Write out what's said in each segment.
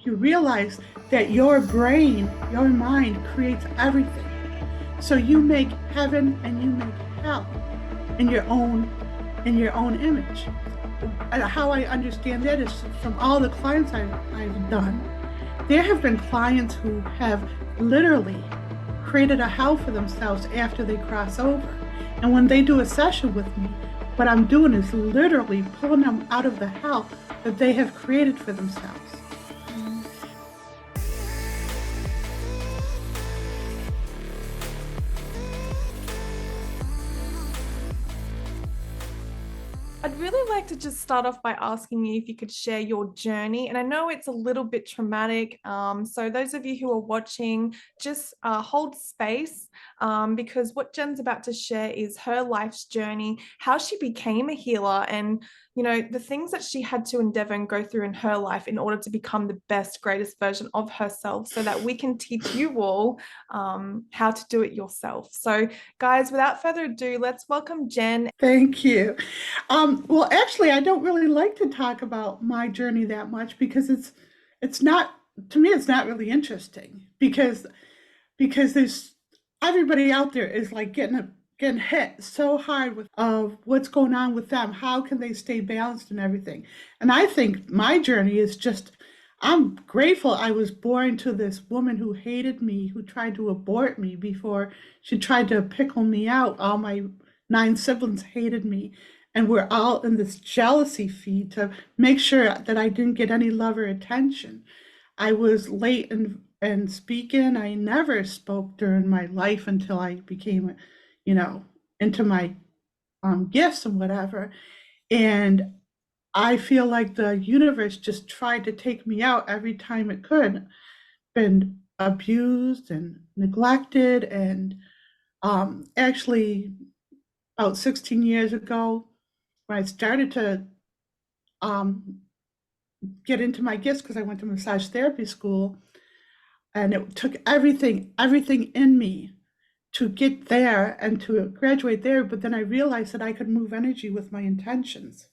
you realize that your brain, your mind creates everything. So you make heaven and you make hell in your own image. And how I understand that is from all the clients I've done. There have been clients who have literally created a hell for themselves after they cross over. And when they do a session with me, what I'm doing is literally pulling them out of the hell that they have created for themselves. I'd really like to just start off by asking you if you could share your journey. And I know it's a little bit traumatic. So those of you who are watching, just hold space because what Jen's about to share is her life's journey, how she became a healer, and the things that she had to endeavor and go through in her life in order to become the best, greatest version of herself, so that we can teach you all how to do it yourself. So, guys, without further ado, let's welcome Jen. Thank you. Well, actually, I don't really like to talk about my journey that much because it's not, to me, it's not really interesting because there's everybody out there is like getting hit so hard with of what's going on with them. How can they stay balanced and everything? And I think my journey is just, I'm grateful I was born to this woman who hated me, who tried to abort me before she tried to pickle me out. All my 9 siblings hated me, and we're all in this jealousy feed to make sure that I didn't get any love or attention. I was late in speaking. I never spoke during my life until I became, into my gifts and whatever. And I feel like the universe just tried to take me out every time it could. Been abused and neglected, and actually, about 16 years ago, when I started to um, get into my gifts because I went to massage therapy school, and it took everything in me to get there and to graduate there. But then I realized that I could move energy with my intentions.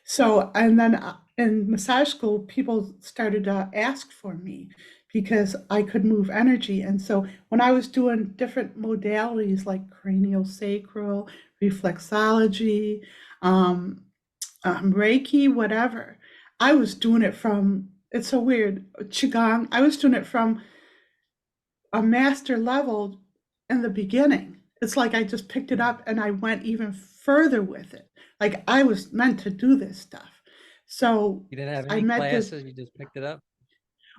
So, and then in massage school, people started to ask for me because I could move energy. And so when I was doing different modalities like cranial sacral, reflexology, um, reiki, whatever, I was doing it from, it's so weird, qigong, I was doing it from a master level in the beginning. It's like I just picked it up and I went even further with it. Like I was meant to do this stuff. So You didn't have I any met this. classes, you just picked it up?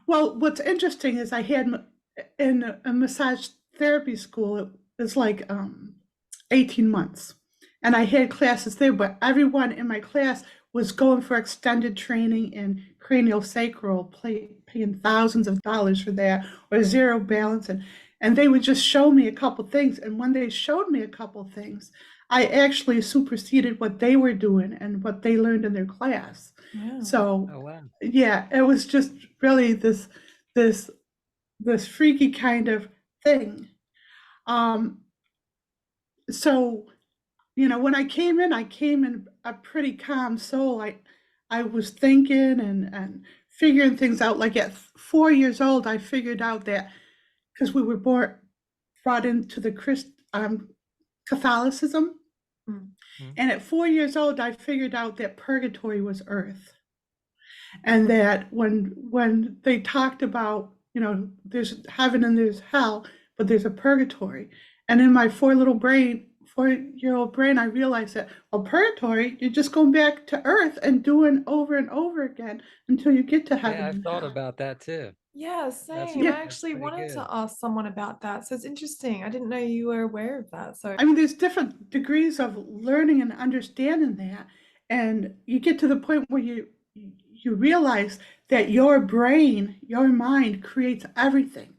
Well, what's interesting is I had in a massage therapy school, it was like 18 months. And I had classes there, but everyone in my class was going for extended training in cranial sacral, paying thousands of dollars for that, or zero balance. And they would just show me a couple things. And when they showed me a couple things, I actually superseded what they were doing and what they learned in their class. Yeah. So Oh, wow. yeah, it was just really this this freaky kind of thing. Um, so when I came in a pretty calm soul. I was thinking and figuring things out. Like at 4 years old, I figured out that because we were brought into the Catholicism, Mm. and at 4 years old, I figured out that purgatory was earth, and that when they talked about there's heaven and there's hell, but there's a purgatory. And in my 4-year-old brain, I realized that, well, purgatory, you're just going back to earth and doing over and over again until you get to heaven Yeah, I've and thought hell. about that too. Yeah, That's same. I Yeah, that's actually pretty wanted to good. ask someone about that. So it's interesting. I didn't know you were aware of that. So I mean, there's different degrees of learning and understanding that, and you get to the point where you realize that your brain, your mind creates everything.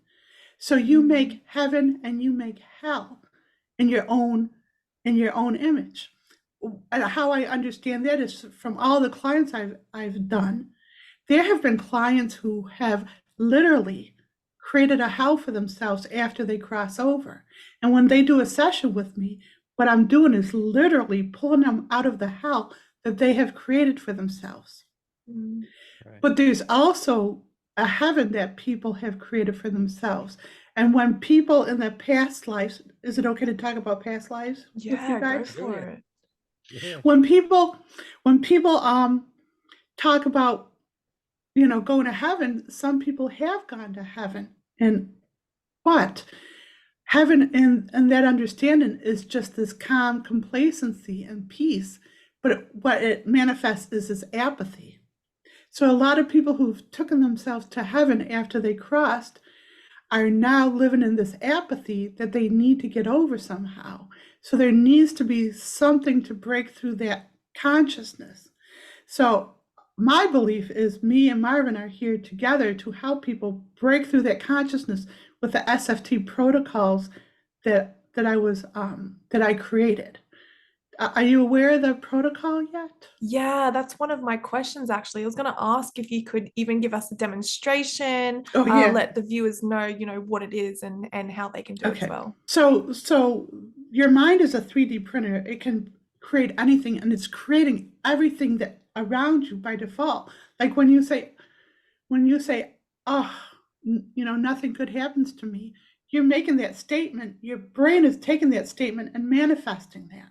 So you make heaven and you make hell in your own image. And how I understand that is from all the clients I've done. There have been clients who have literally created a hell for themselves after they cross over. And when they do a session with me, what I'm doing is literally pulling them out of the hell that they have created for themselves. mm, Right. But there's also a heaven that people have created for themselves. And when people in their past lives, is it okay to talk about past lives with you Yeah, go guys? Oh for yeah. it. Yeah. When people talk about, going to heaven, some people have gone to heaven. And but heaven and that understanding is just this calm complacency and peace, but what it manifests is this apathy. So a lot of people who've taken themselves to heaven after they crossed are now living in this apathy that they need to get over somehow. So there needs to be something to break through that consciousness. So my belief is me and Marvin are here together to help people break through that consciousness with the SFT protocols that I created. Are you aware of the protocol yet? Yeah, that's one of my questions actually. I was going to ask if you could even give us a demonstration, Oh yeah. let the viewers know, what it is and how they can do it as Okay. well. So your mind is a 3D printer. It can create anything, and it's creating everything that around you by default. Like when you say, oh, nothing good happens to me, you're making that statement. Your brain is taking that statement and manifesting that.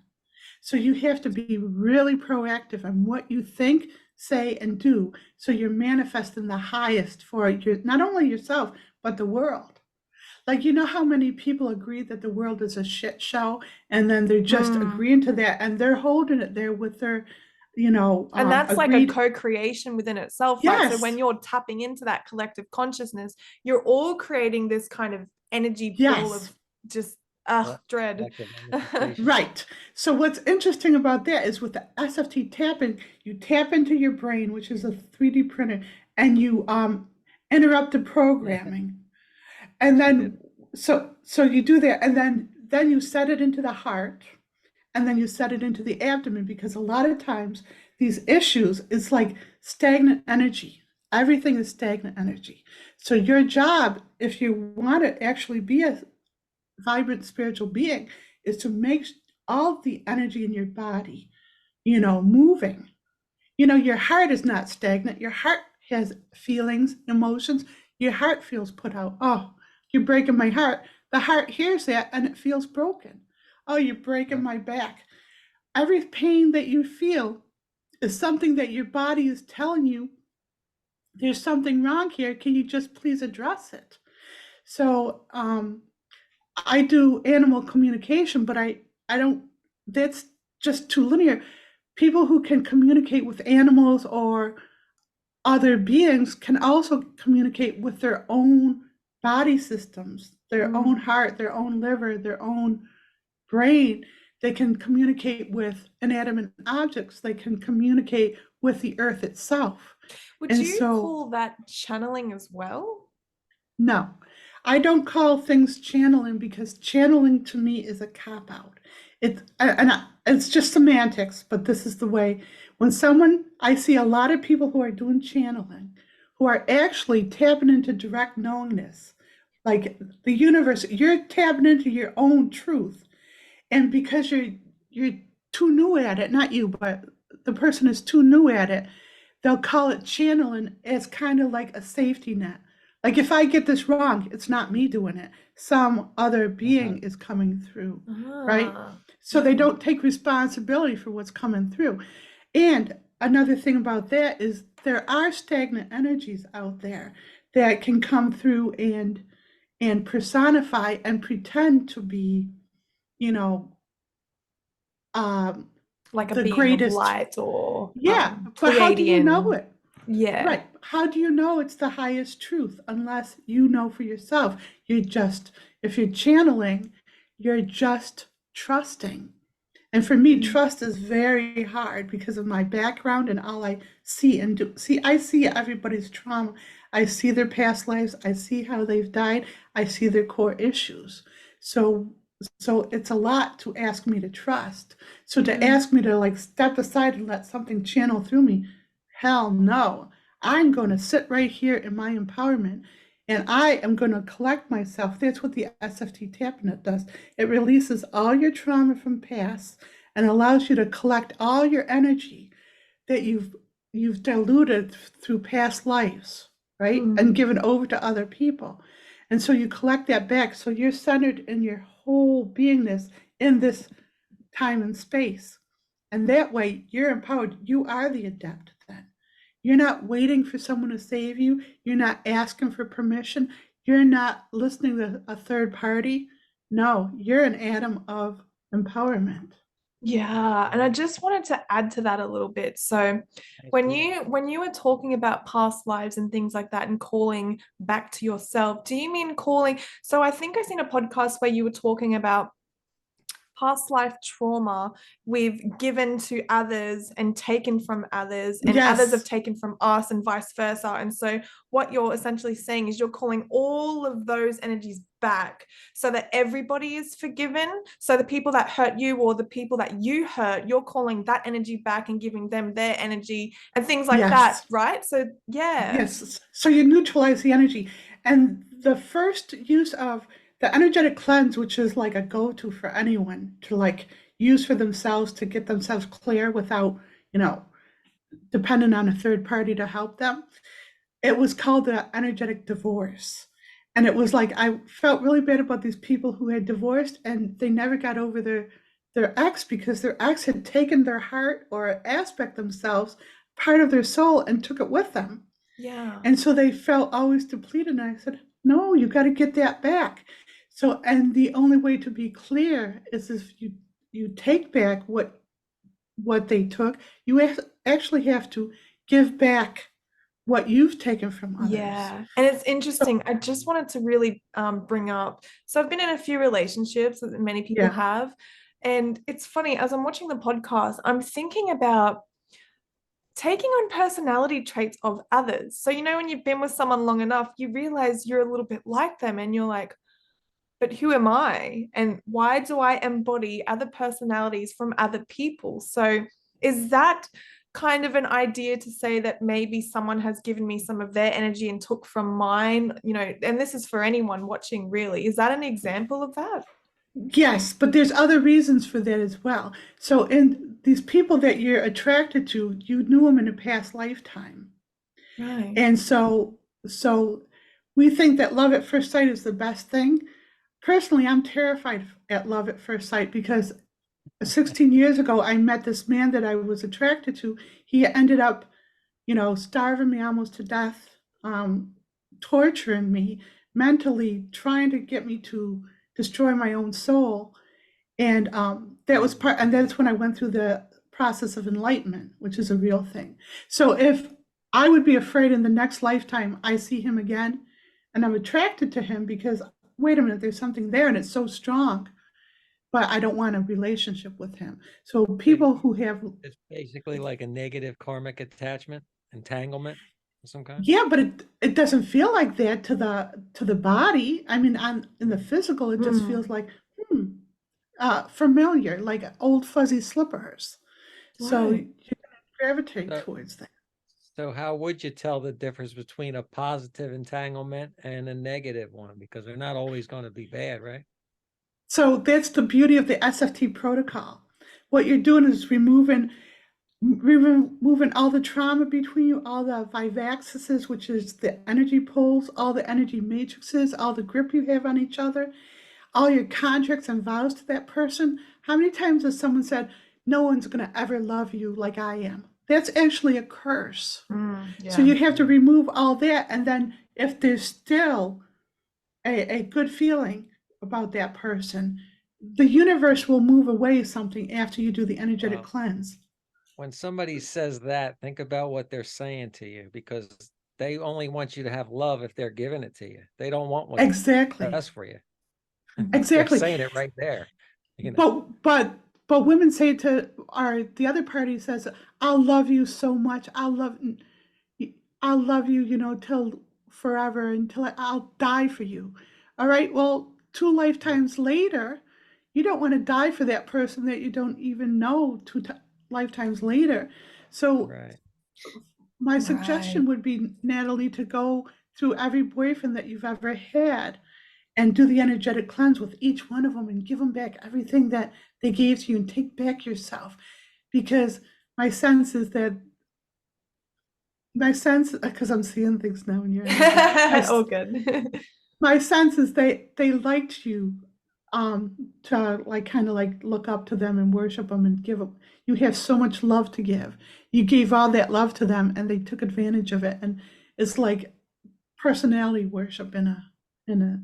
So you have to be really proactive on what you think, say, and do. So you're manifesting the highest for not only yourself, but the world. Like, how many people agree that the world is a shit show, and then they're just agreeing to that, and they're holding it there with their, And that's like a agreed. co-creation within itself, right? So Yes, when you're tapping into that collective consciousness, you're all creating this kind of energy ball yes. of just Yeah. dread. Like a manifestation. Right. So what's interesting about that is with the SFT tapping, you tap into your brain, which is a 3D printer, and you interrupt the programming. And then so you do that, and then you set it into the heart, and then you set it into the abdomen, because a lot of times these issues is like stagnant energy. Everything is stagnant energy. So your job, if you want to actually be a vibrant spiritual being, is to make all the energy in your body, moving. Your heart is not stagnant. Your heart has feelings, emotions. Your heart feels put out. Oh, you're breaking my heart. The heart hears that and it feels broken. Oh, you're breaking my back. Every pain that you feel is something that your body is telling you there's something wrong here. Can you just please address it? So I do animal communication, but I don't, that's just too linear. People who can communicate with animals or other beings can also communicate with their own body systems, their own heart, their own liver, their own brain. They can communicate with inanimate objects. They can communicate with the earth itself. Would And you so, call that channeling as well? no, I don't call things channeling, because channeling to me is a cop out. It's just semantics, but this is the way. I see a lot of people who are doing channeling, who are actually tapping into direct knowingness, like the universe. You're tapping into your own truth, and because you're too new at it, not you, but the person is too new at it, they'll call it channeling as kind of like a safety net. Like, if I get this wrong, it's not me doing it. Some other being is coming through, right? So they don't take responsibility for what's coming through. And another thing about that is there are stagnant energies out there that can come through and personify and pretend to be, you know, um, Like a the being of greatest. light or Yeah, but how do you know Pleiadian. it? Yeah. Right. How do you know it's the highest truth unless you know for yourself? If you're channeling, you're just trusting. And for me, trust is very hard because of my background and all I see and do. See, I see everybody's trauma. I see their past lives. I see how they've died. I see their core issues. So, so it's a lot to ask me to trust. So to ask me to like step aside and let something channel through me, hell no. I'm going to sit right here in my empowerment, and I am going to collect myself. That's what the SFT tapping does. It releases all your trauma from past and allows you to collect all your energy that you've diluted through past lives. right? And Mm. given over to other people. And so you collect that back. So you're centered in your whole beingness in this time and space. And that way you're empowered. You are the adept then. You're not waiting for someone to save you. You're not asking for permission. You're not listening to a third party. No, you're an atom of empowerment. Yeah, and I just wanted to add to that a little bit. So when Yeah. you were talking about past lives and things like that and calling back to yourself, do you mean calling? So I think I seen a podcast where you were talking about past life trauma we've given to others and taken from others, and others have Yes, taken from us, and vice versa. And so what you're essentially saying is you're calling all of those energies back so that everybody is forgiven. So the people that hurt you or the people that you hurt, you're calling that energy back and giving them their energy and things like that, yes, right? So yeah. yes. So you neutralize the energy. And the first use of the energetic cleanse, which is like a go-to for anyone to like use for themselves to get themselves clear without, you know, dependent on a third party to help them. It was called the energetic divorce. And it was like I felt really bad about these people who had divorced and they never got over their ex because their ex had taken their heart or aspect themselves, part of their soul, and took it with them. Yeah. And so they felt always depleted. And I said, no, you got to get that back. So, and the only way to be clear is if you take back what they took, you actually have to give back what you've taken from others. Yeah. And it's So, interesting. I just wanted to really bring up. So I've been in a few relationships that many people yeah, have. And it's funny, as I'm watching the podcast, I'm thinking about taking on personality traits of others. So, when you've been with someone long enough, you realize you're a little bit like them and you're like, but who am I? And why do I embody other personalities from other people? So, is that kind of an idea to say that maybe someone has given me some of their energy and took from mine, and this is for anyone watching, really. Is that an example of that? yes, but there's other reasons for that as well. So, in these people that you're attracted to, you knew them in a past lifetime. Right. And so we think that love at first sight is the best thing. Personally, I'm terrified at love at first sight because 16 years ago, I met this man that I was attracted to. He ended up, starving me almost to death, torturing me mentally, trying to get me to destroy my own soul. And that was part, and that's when I went through the process of enlightenment, which is a real thing. So if I would be afraid in the next lifetime I see him again and I'm attracted to him because, wait a minute, there's something there and it's so strong, but I don't want a relationship with him. So So people who have, it's basically like a negative karmic attachment, entanglement of some kind. yeah, but it doesn't feel like that to the body. I mean, in the physical, it just Mm, feels like familiar, like old fuzzy slippers. So right. you gravitate So, towards that. so how would you tell the difference between a positive entanglement and a negative one? Because they're not always going to be bad, right? So that's the beauty of the SFT protocol. What you're doing is removing all the trauma between you, all the vivaxes, which is the energy poles, all the energy matrices, all the grip you have on each other, all your contracts and vows to that person. How many times has someone said, no one's going to ever love you like I am? That's actually a curse. So Yeah. you have to remove all that. And then if there's still a good feeling about that person, the universe will move away something after you do the energetic Well, cleanse. when somebody says that, think about what they're saying to you, because they only want you to have love if they're giving it to you. They don't want what's Exactly. best for you. They're Exactly. saying it right there. But women say to the other party says, I'll love you so much. I'll love you, till forever, until I'll die for you. All right. Well, two lifetimes later, you don't want to die for that person that you don't even know lifetimes later. So Right. my Right. suggestion would be, Natalie, to go through every boyfriend that you've ever had and do the energetic cleanse with each one of them and give them back everything that they gave to you and take back yourself. Because my sense is that my sense, because I'm seeing things now in your energy. All good. My sense is they liked you to like kind of like look up to them and worship them and give them. You have so much love to give. You gave all that love to them and they took advantage of it. And it's like personality worship in a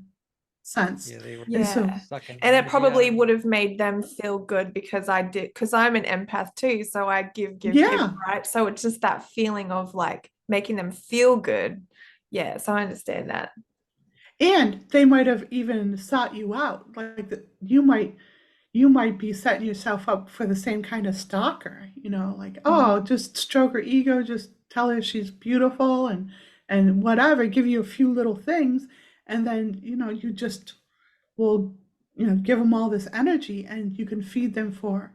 sense. Yeah, they were And so Yeah. sucking And it energy out probably of would you. have made them feel good because because I'm an empath too. So I give, yeah. right? So it's just that feeling of like making them feel good. Yeah. So I understand that. And they might have even sought you out. Like you might be setting yourself up for the same kind of stalker, like, oh, just stroke her ego, just tell her she's beautiful and whatever, give you a few little things, and then you just will give them all this energy and you can feed them for.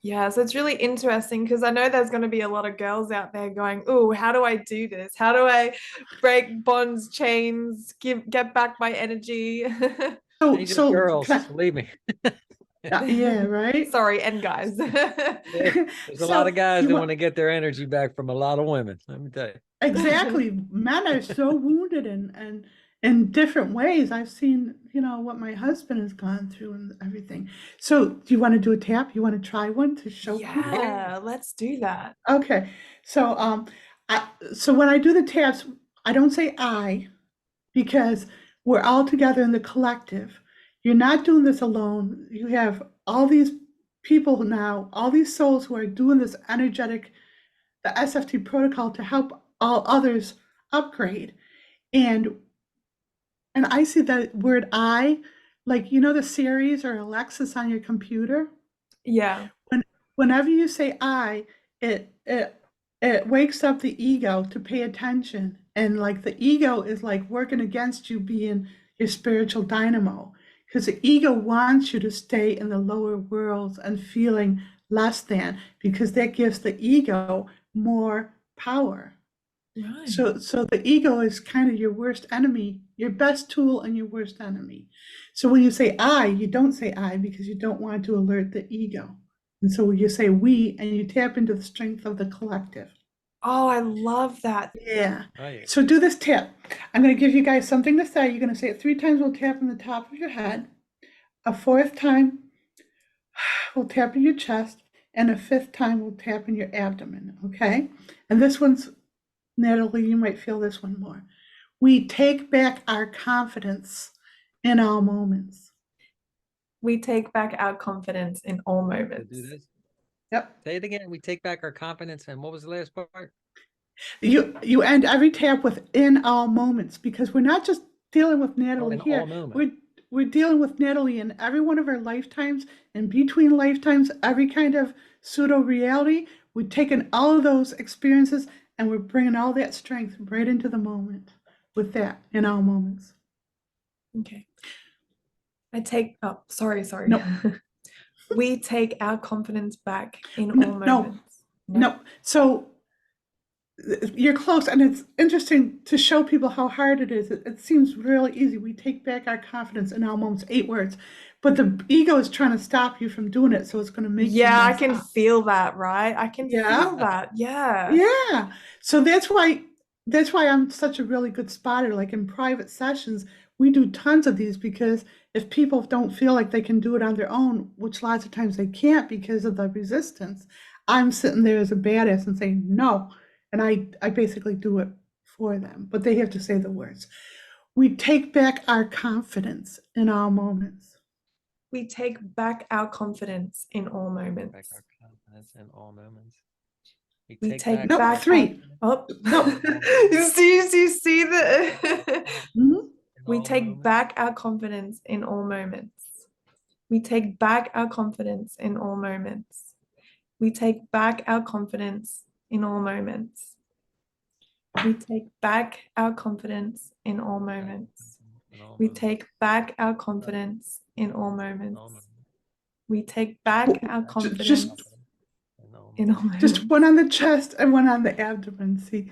Yeah, so it's really interesting because I know there's going to be a lot of girls out there going, "Oh, how do I do this? How do I break bonds, chains, get back my energy?" So Ain't just so girls, believe me. yeah, right. Sorry, and guys. There's a lot So of guys you that want want to get their energy back from a lot of women. Let me tell you. exactly, men are so wounded and in different ways. I've seen what my husband has gone through and everything. So do you want to do a tap? You want to try one to show people? Yeah. Yeah, let's do that. Okay. So so when I do the taps, I don't say I, because we're all together in the collective. You're not doing this alone. You have all these people now, all these souls who are doing this energetic, the SFT protocol to help all others upgrade. And I see that word I, like the Series or Alexis on your computer. Yeah. When whenever you say I, it wakes up the ego to pay attention. And like the ego is like working against you being your spiritual dynamo. Because the ego wants you to stay in the lower worlds and feeling less than, because that gives the ego more power. Right. So the ego is kind of your worst enemy, your best tool and your worst enemy. So when you say I, you don't say I because you don't want to alert the ego. And so you say we and you tap into the strength of the collective. Oh, I love that. Yeah. Oh yeah. So do this tap. I'm going to give you guys something to say. You're going to say it 3 times. We'll tap on the top of your head. A fourth time, we'll tap in your chest. And a fifth time, we'll tap in your abdomen. Okay. And this one's, Natalie, you might feel this one more. We take back our confidence in all moments. We take back our confidence in all To moments. do this. Yep. Say it again. We take back our confidence. And what was the last part? You end every tap with in all moments, because we're not just dealing with Oh, Natalie in here. all moments. We're dealing with Natalie in every one of our lifetimes, and between lifetimes, every kind of pseudo reality. We're taking all of those experiences and we're bringing all that strength right into the moment with that in all moments. Okay. Sorry. No, We take our confidence back in all no, moments. no. So you're close, and it's interesting to show people how hard it is. It seems really easy. We take back our confidence in all moments, 8 words, but the ego is trying to stop you from doing it, so it's going to make you Yeah, I mess can up. feel that, right? I can Yeah, feel that. Yeah. yeah. So that's why I'm such a really good spotter. Like in private sessions, we do tons of these, because if people don't feel like they can do it on their own, which lots of times they can't because of the resistance, I'm sitting there as a badass and saying no. And I basically do it for them, but they have to say the words. We take back our confidence in all moments. We take back our confidence in all Back moments. our confidence in all moments. We We take take back Nope, our back our 3. oh. Nope. You see the Mhm. in we all take moments. back our confidence in all moments. We take back our confidence in all moments. We take back our confidence in all moments. We take back our confidence in all moments. In all We moments. take back our confidence in all In all moments. moments. We take back our confidence In all in all moments. Just moments. one on the chest and one on the abdomen. See,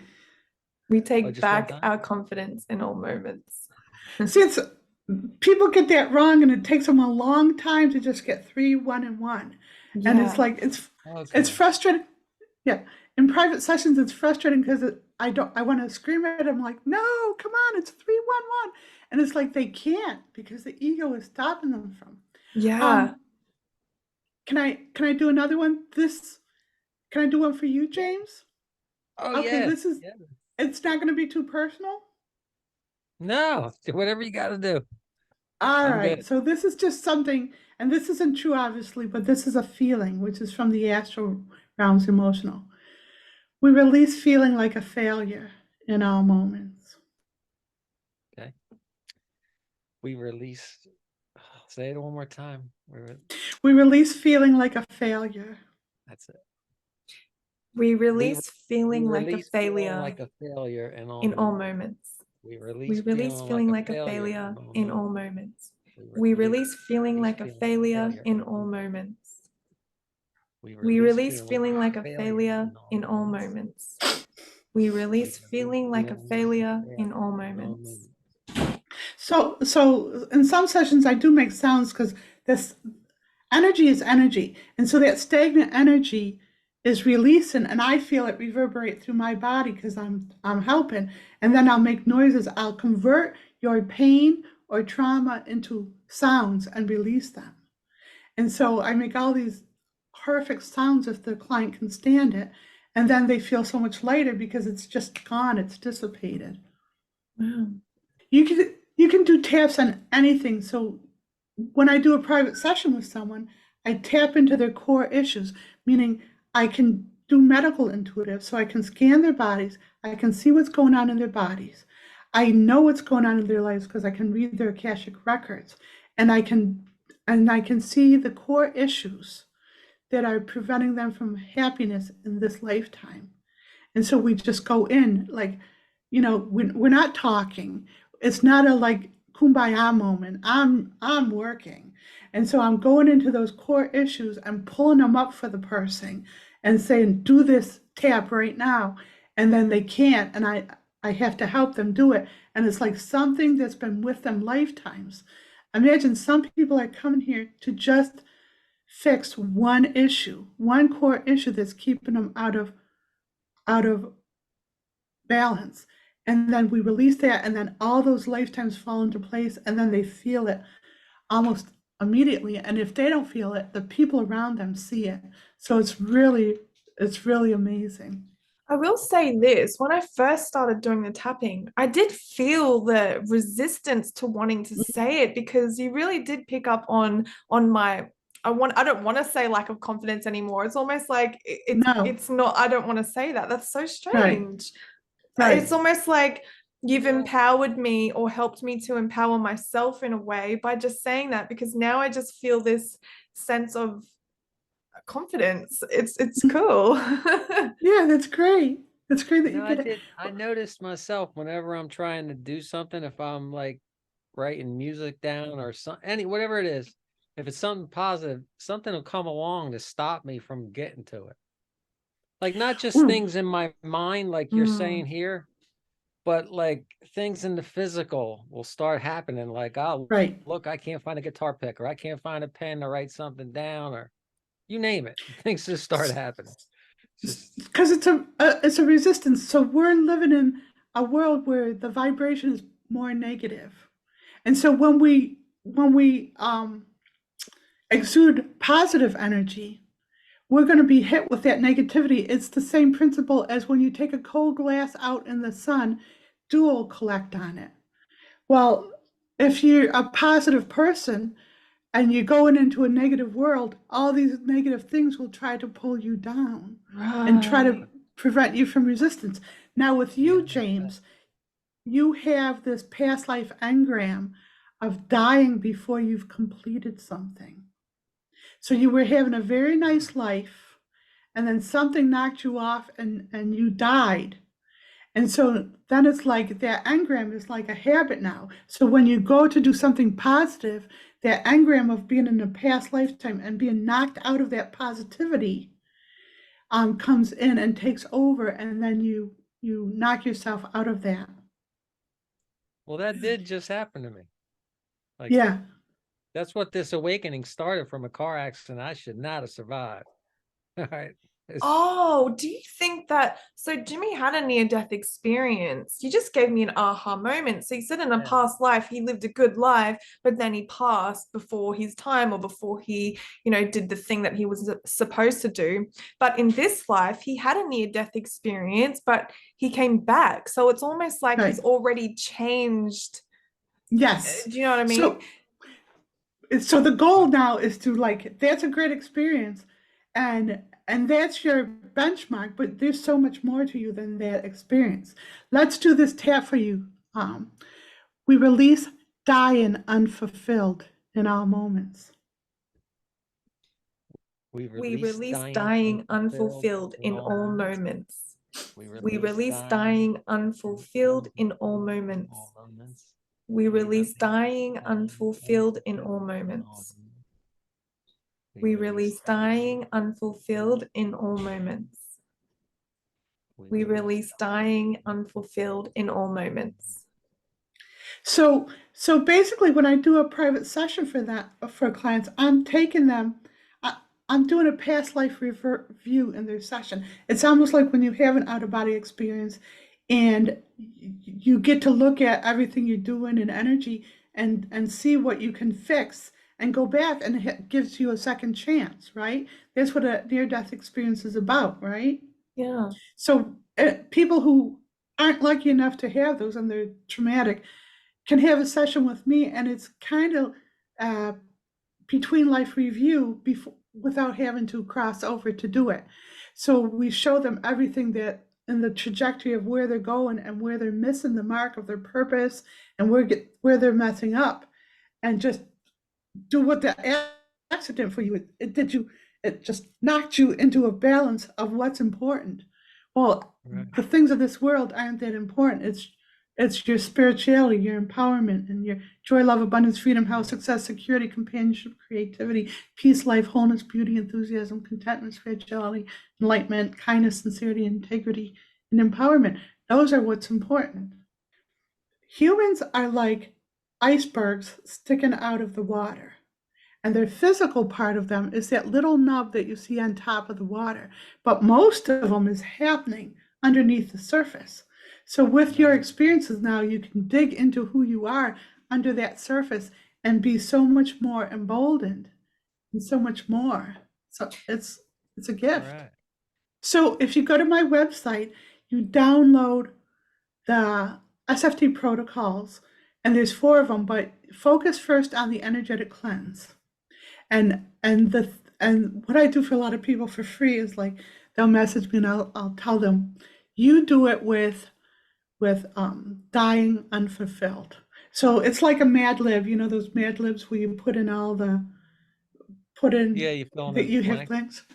We Oh, take just one back time? our confidence in all moments. it's people get that wrong, and it takes them a long time to just get 3, 1, and 1. And it's Yeah. like it's Okay. frustrating. Yeah, in private sessions, it's frustrating because I want to scream at them like, no, come on, it's 311. And it's like they can't because the ego is stopping them from. Yeah. Um, can I do another one? Can I do one for you, James? Oh Okay, yeah. this is Yeah. it's not going to be too personal. No, whatever you got to do. All I'm right, good. so this is just something, and this isn't true, obviously, but this is a feeling, which is from the astral realms emotional. We release feeling like a failure in all moments. Okay. We release. Say it one more time. We release feeling like a failure. That's it. We We release we feeling like a release feeling failure like a failure in all in all moments. moments. We We release release feeling like feeling a like a failure failure in all in all moments. moments. We We release release feeling like a feeling like a failure failure in in all all moments. moments. We We release release feeling feeling like like a failure failure in all in all moments. moments. We We release release feeling like a feeling like a failure in failure all in all moments. moments. So in some sessions, I do make sounds because this energy is energy. And so that stagnant energy is releasing, and I feel it reverberate through my body because I'm helping. And then I'll make noises. I'll convert your pain or trauma into sounds and release them. And so I make all these perfect sounds if the client can stand it. And then they feel so much lighter because it's just gone, it's dissipated. Wow. You can do taps on anything. So when I do a private session with someone, I tap into their core issues, meaning I can do medical intuitive, so I can scan their bodies, I can see what's going on in their bodies. I know what's going on in their lives because I can read their Akashic records, and I can see the core issues that are preventing them from happiness in this lifetime. And so we just go in like, we're not talking. It's not a like kumbaya moment. I'm working. And so I'm going into those core issues and pulling them up for the person and saying, do this tap right now. And then they can't. And I have to help them do it. And it's like something that's been with them lifetimes. Imagine some people are coming here to just fix one issue, one core issue that's keeping them out of balance. And then we release that, and then all those lifetimes fall into place, and then they feel it almost immediately. And if they don't feel it, the people around them see it. So it's really amazing. I will say this, when I first started doing the tapping, I did feel the resistance to wanting to say it because you really did pick up on my I don't want to say lack of confidence anymore. It's almost like No, it's not, I don't want to say that. That's so right, strange. right. It's almost like you've Yeah. empowered me or helped me to empower myself in a way by just saying that, because now I just feel this sense of confidence. It's cool. Yeah, that's great. That's great You that you know, get it. I noticed myself whenever I'm trying to do something, if I'm like writing music down or whatever it is, if it's something positive, something will come along to stop me from getting to it. Like not just Ooh, things in my mind, like you're saying Mm, here, but like things in the physical will start happening. Like, oh, right. look, I can't find a guitar pick, or I can't find a pen to write something down, or you name it. Things just start happening. It's just, Because it's a resistance. So we're living in a world where the vibration is more negative. And so when we exude positive energy, we're going to be hit with that negativity. It's the same principle as when you take a cold glass out in the sun, dew will collect on it. Well, if you're a positive person and you're going into a negative world, all these negative things will try to pull you down and try to right. prevent you from resistance. Now, with yeah, you, James, you have this past life engram of dying before you've completed something. So you were having a very nice life, and then something knocked you off and you died. And so then it's like that engram is like a habit now. So when you go to do something positive, that engram of being in a past lifetime and being knocked out of that positivity comes in and takes over, and then you knock yourself out of that. well, that did just happen to me. Like, Yeah. that's what this awakening started from, a car accident I should not have survived. All right. Oh, do you think that? So Jimmy had a near-death experience. You just gave me an aha moment. So you said in a Yeah. past life he lived a good life, but then he passed before his time or before he, did the thing that he was supposed to do. But in this life, he had a near-death experience, but he came back. So it's almost like he's Right. already changed. Yes. Do you know what I mean? So the goal now is to, like, that's a great experience, and that's your benchmark, but there's so much more to you than that experience. Let's do this tap for you. We release dying unfulfilled in all moments. We We release release dying dying unfulfilled unfulfilled in in all all moments. moments. We We release release dying dying unfulfilled in all in moments. all moments. We We release release dying dying unfulfilled in all unfulfilled in all moments. moments. We We release release dying dying unfulfilled in all moments. we We release release dying unfulfilled in all moments. So basically, when I do a private session for clients, I'm taking them. I'm doing a past life review in their session. It's almost like when you have an out of body experience, and you get to look at everything you're doing in energy and see what you can fix and go back, and it gives you a second chance, right? That's what a near death experience is about, right? Yeah. So people who aren't lucky enough to have those and they're traumatic can have a session with me, and it's kind of uh, between life review before, without having to cross over to do it. So we show them everything that in the trajectory of where they're going and where they're missing the mark of their purpose and where they're messing up, and just do what the accident for you. It did you. It just knocked you into a balance of what's important. Well, right. the things of this world aren't that important. It's your spirituality, your empowerment, and your joy, love, abundance, freedom, health, success, security, companionship, creativity, peace, life, wholeness, beauty, enthusiasm, contentment, spirituality, enlightenment, kindness, sincerity, integrity, and empowerment. Those are what's important. Humans are like icebergs sticking out of the water. And the physical part of them is that little nub that you see on top of the water. But most of them is happening underneath the surface. So with your experiences now, you can dig into who you are under that surface and be so much more emboldened and so much more. So it's a gift. Right. So if you go to my website, you download the SFT protocols, and there's 4 of them, but focus first on the energetic cleanse. And what I do for a lot of people for free is, like, they'll message me and I'll tell them, you do it with dying unfulfilled. So it's like a Mad Lib, those Mad Libs where you put Yeah, in you fill in that the you have blank. blanks.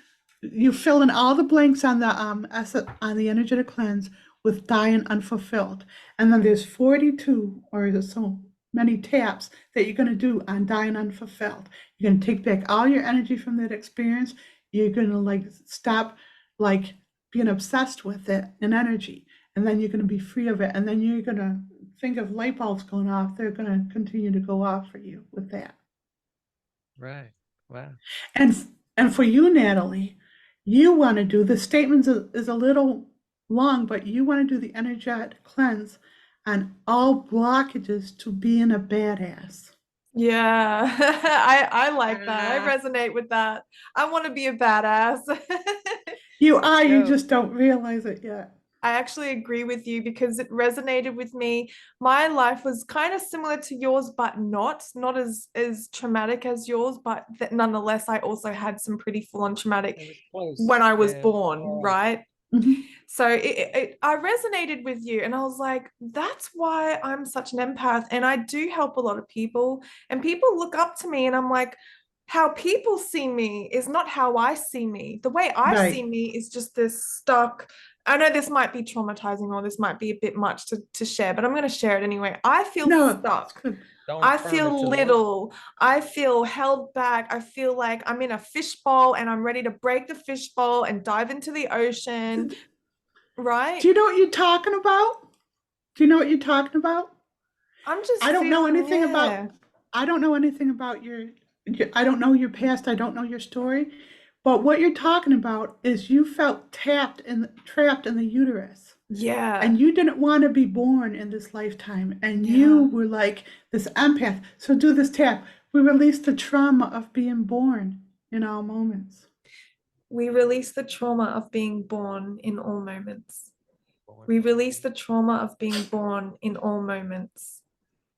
You fill in all the blanks on the energetic cleanse with dying unfulfilled, and then there's 42 or so many taps that you're going to do on dying unfulfilled. You're going to take back all your energy from that experience. You're going to, like, stop, like, being obsessed with it and energy, and then you're going to be free of it, and then you're going to think of light bulbs going off. They're going to continue to go off for you with that. Right. Wow. And and for you, Natalie, you want to do the statements is a little long, but you want to do the energetic cleanse on all blockages to being a badass. Yeah. I like that. I Ah. resonate with that. I want to be a badass. You Let's are, you go. just don't realize it yet. I actually agree with you because it resonated with me. My life was kind of similar to yours, but not as traumatic as yours. But nonetheless, I also had some pretty full-on traumatic It was close. when I was Yeah. born, All right. right? Mhm. So I resonated with you, and I was like, that's why I'm such an empath, and I do help a lot of people, and people look up to me, and I'm like, how people see me is not how I see me. The way I see Right. me is just this stuck. I know this might be traumatizing or this might be a bit much to share, but I'm going to share it anyway. I feel No, it's stuck. good. Don't I burn it feel to the ground. little. I feel held back. I feel like I'm in a fishbowl and I'm ready to break the fishbowl and dive into the ocean, Do right? you know what you're talking about? Do you know what you're talking about? I'm just I don't know feeling, anything yeah. about I don't know anything about I don't know your past, I don't know your story, But what you're talking about is you felt trapped in the uterus. Yeah. And you didn't want to be born in this lifetime. And you Yeah. were like this empath. So do this tap. We release the trauma of being born in all moments. We release the trauma of being born in all moments. Born We in all release the trauma of being born in all moments.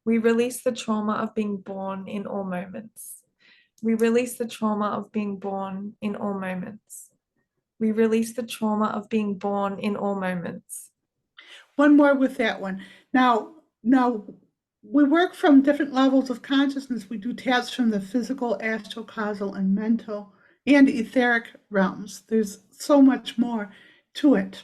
We release the trauma of being born in all moments. We release the trauma of being born in all moments. We release the trauma of being born in all moments. One more with that one. Now, we work from different levels of consciousness. We do taps from the physical, astral, causal, and mental, and etheric realms. There's so much more to it.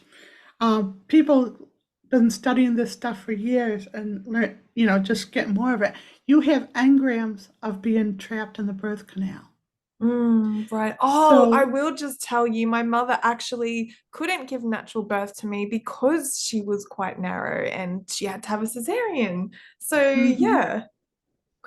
People been studying this stuff for years and learn, just get more of it. You have engrams of being trapped in the birth canal. Right. Oh, I So, will just tell you, my mother actually couldn't give natural birth to me because she was quite narrow and she had to have a cesarean. So, mhm. yeah,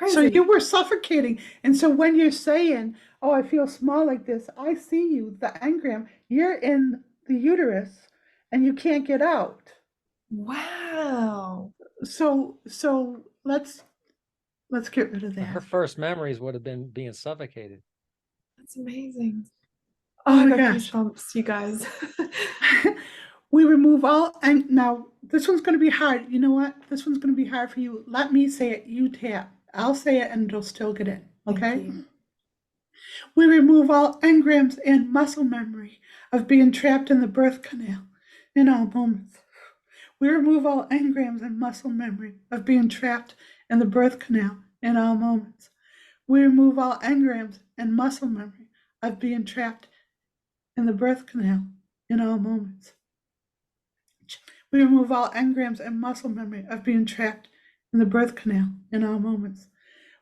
So you crazy. were suffocating. And so when you're saying, oh, I feel small like this, I see you, the engram, you're in the uterus and you can't get out. Wow. So let's get rid of her that. first memories would have been being suffocated. That's amazing. Oh, Oh I my got gosh. goosebumps, you guys. We remove all, and now this one's going to be hard. You know what? This one's going to be hard for you. Let me say it, you tap. I'll say it and it'll still get in. Thank Okay? you. We remove all engrams and muscle memory of being trapped in the birth canal in all moments. We remove all engrams and muscle memory of being trapped in the birth canal in all moments. We remove all engrams and muscle memory of being trapped in the birth canal in all moments. We remove all engrams and muscle memory of being trapped in the birth canal in all moments.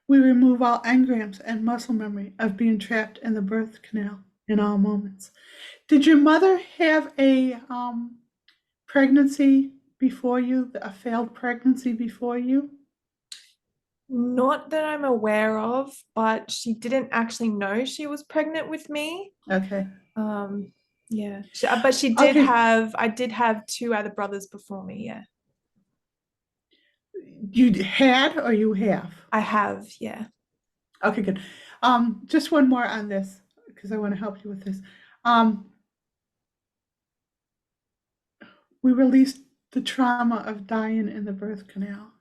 We remove all engrams and muscle memory of being trapped in the birth canal in all moments. Did your mother have a pregnancy before you, a failed pregnancy before you? Not that I'm aware of, but she didn't actually know she was pregnant with me. Okay. Um, yeah. But Okay. I did have two other brothers before me. Yeah. You had or you have? I have. Yeah. Okay, good. Just one more on this because I want to help you with this. Um, we released the trauma of dying in the birth canal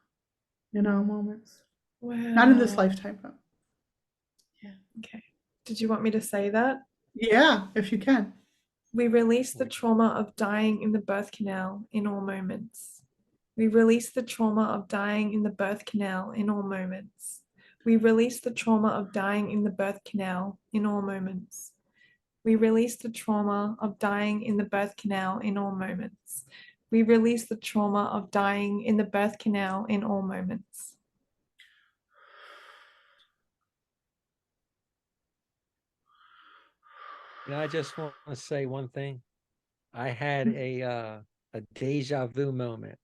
in all moments. Not in this Wow. lifetime, but yeah. Okay. Did you want me to say that? Yeah, if you can. We release the trauma of dying in the birth canal in all moments. We release the trauma of dying in the birth canal in all moments. We release the trauma of dying in the birth canal in all moments. We release the trauma of dying in the birth canal in all moments. We release the trauma of dying in the birth canal in all moments. I just want to say one thing. I had a deja vu moment.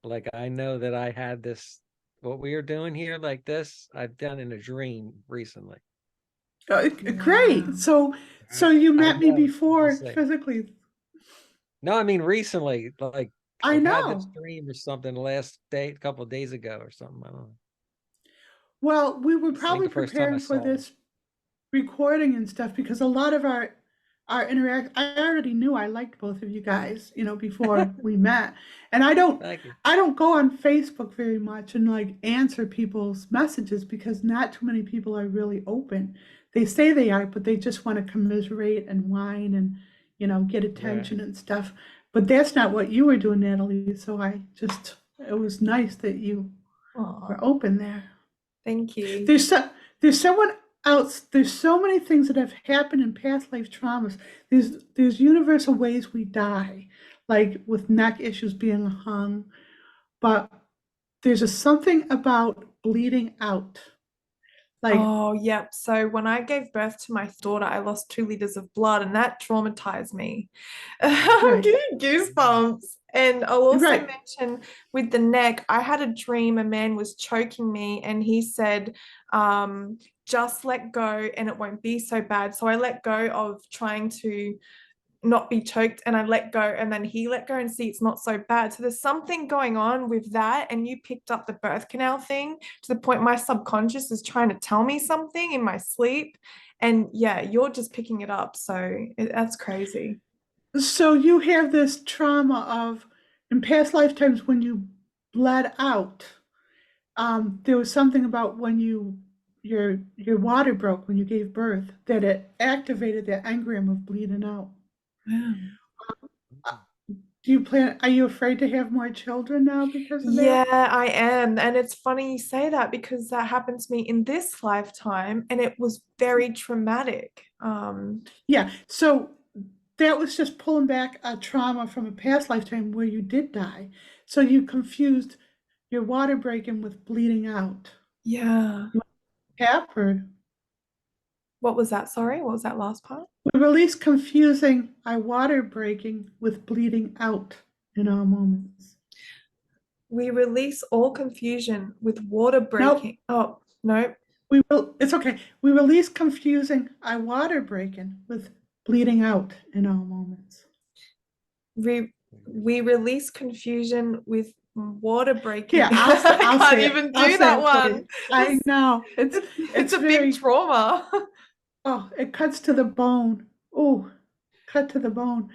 Like I know that I had this what we are doing here like this, I've done in a dream recently. Great. Wow. So you I met me know. before Just say. physically. No, I mean recently, like I I've had this know. dream or something the last day, a couple of days ago or something. I don't know. Well, we were This ain't probably the first time I preparing for saw it. this recording and stuff because a lot of our interact I already knew I liked both of you guys, before we met. And Thank you. I don't go on Facebook very much and like answer people's messages because not too many people are really open. They say they are, but they just want to commiserate and whine and get Right. attention and stuff. But that's not what you were doing, Natalie. So it was nice that you Oh, were open there. thank you. There's so, there's someone else. There's so many things that have happened in past life traumas. There's universal ways we die, like with neck issues being hung. But there's something about bleeding out. Like Oh, yep. So when I gave birth to my daughter, I lost 2 liters of blood, and that traumatized me. I'm right, getting goosebumps. And I'll also right. mention with the neck, I had a dream a man was choking me, and he said, just let go and it won't be so bad. So I let go of trying to not be choked, and I let go, and then he let go, and see, it's not so bad. So there's something going on with that. And you picked up the birth canal thing to the point my subconscious is trying to tell me something in my sleep. And yeah, you're just picking it up. So that's crazy. So you have this trauma of in past lifetimes when you bled out. There was something about when your water broke when you gave birth that it activated that engram of bleeding out. Wow. Uh, are you afraid to have more children now because of Yeah, that? I am. And it's funny you say that, because that happened to me in this lifetime and it was very traumatic. Yeah. So that was just pulling back a trauma from a past lifetime where you did die. So you confused your water breaking with bleeding out. Yeah. Happened. What was that? Sorry, what was that last part? We release confusing our water breaking with bleeding out in our moments. We release all confusion with water Nope. breaking. Oh, no. It's okay. We release confusing our water breaking with bleeding out in our moments. We release confusion with water breaking. Here, I'll say, I I'll can't say it. even I'll do say that it for one. you. I know. It's It's a big very, trauma. oh, it cuts to the bone. Oh, cut to the bone.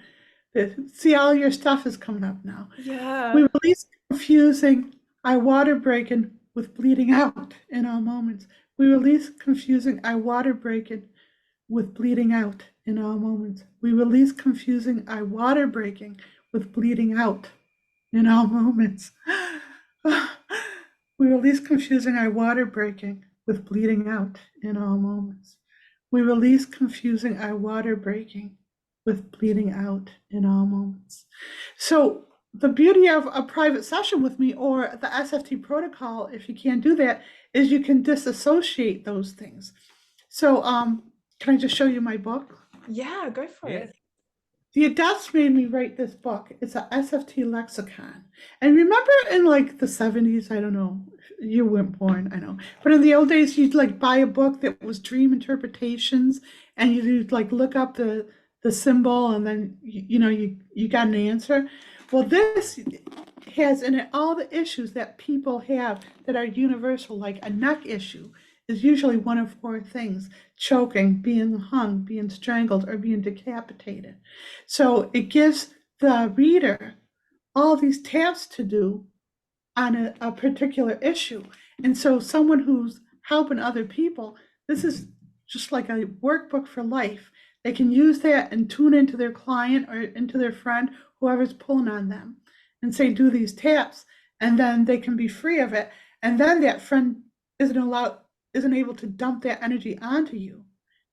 See, all your stuff is coming up now. Yeah. We release confusing our water breaking with bleeding out in our moments. We release confusing our water breaking with bleeding out in our moments. We release confusing our water breaking with bleeding out in our moments. We release confusing our water breaking with bleeding out in our moments. We release confusing our water breaking with bleeding out in our moments. So the beauty of a private session with me or the SFT protocol, if you can't do that, is you can disassociate those things. So can I just show you my book? Yeah, go for Yeah. it. The adults made me write this book. It's a SFT lexicon. And remember in like the 70s, I don't know, you weren't born, I know. But in the old days, you'd like buy a book that was dream interpretations and you'd like look up the symbol and then you got an answer. Well, this has in it all the issues that people have that are universal, like a neck issue is usually one of four things: choking, being hung, being strangled, or being decapitated. So it gives the reader all these tasks to do on a particular issue. And so someone who's helping other people, this is just like a workbook for life. They can use that and tune into their client or into their friend, whoever's pulling on them, and say, do these tasks, and then they can be free of it. And then that friend isn't able to dump that energy onto you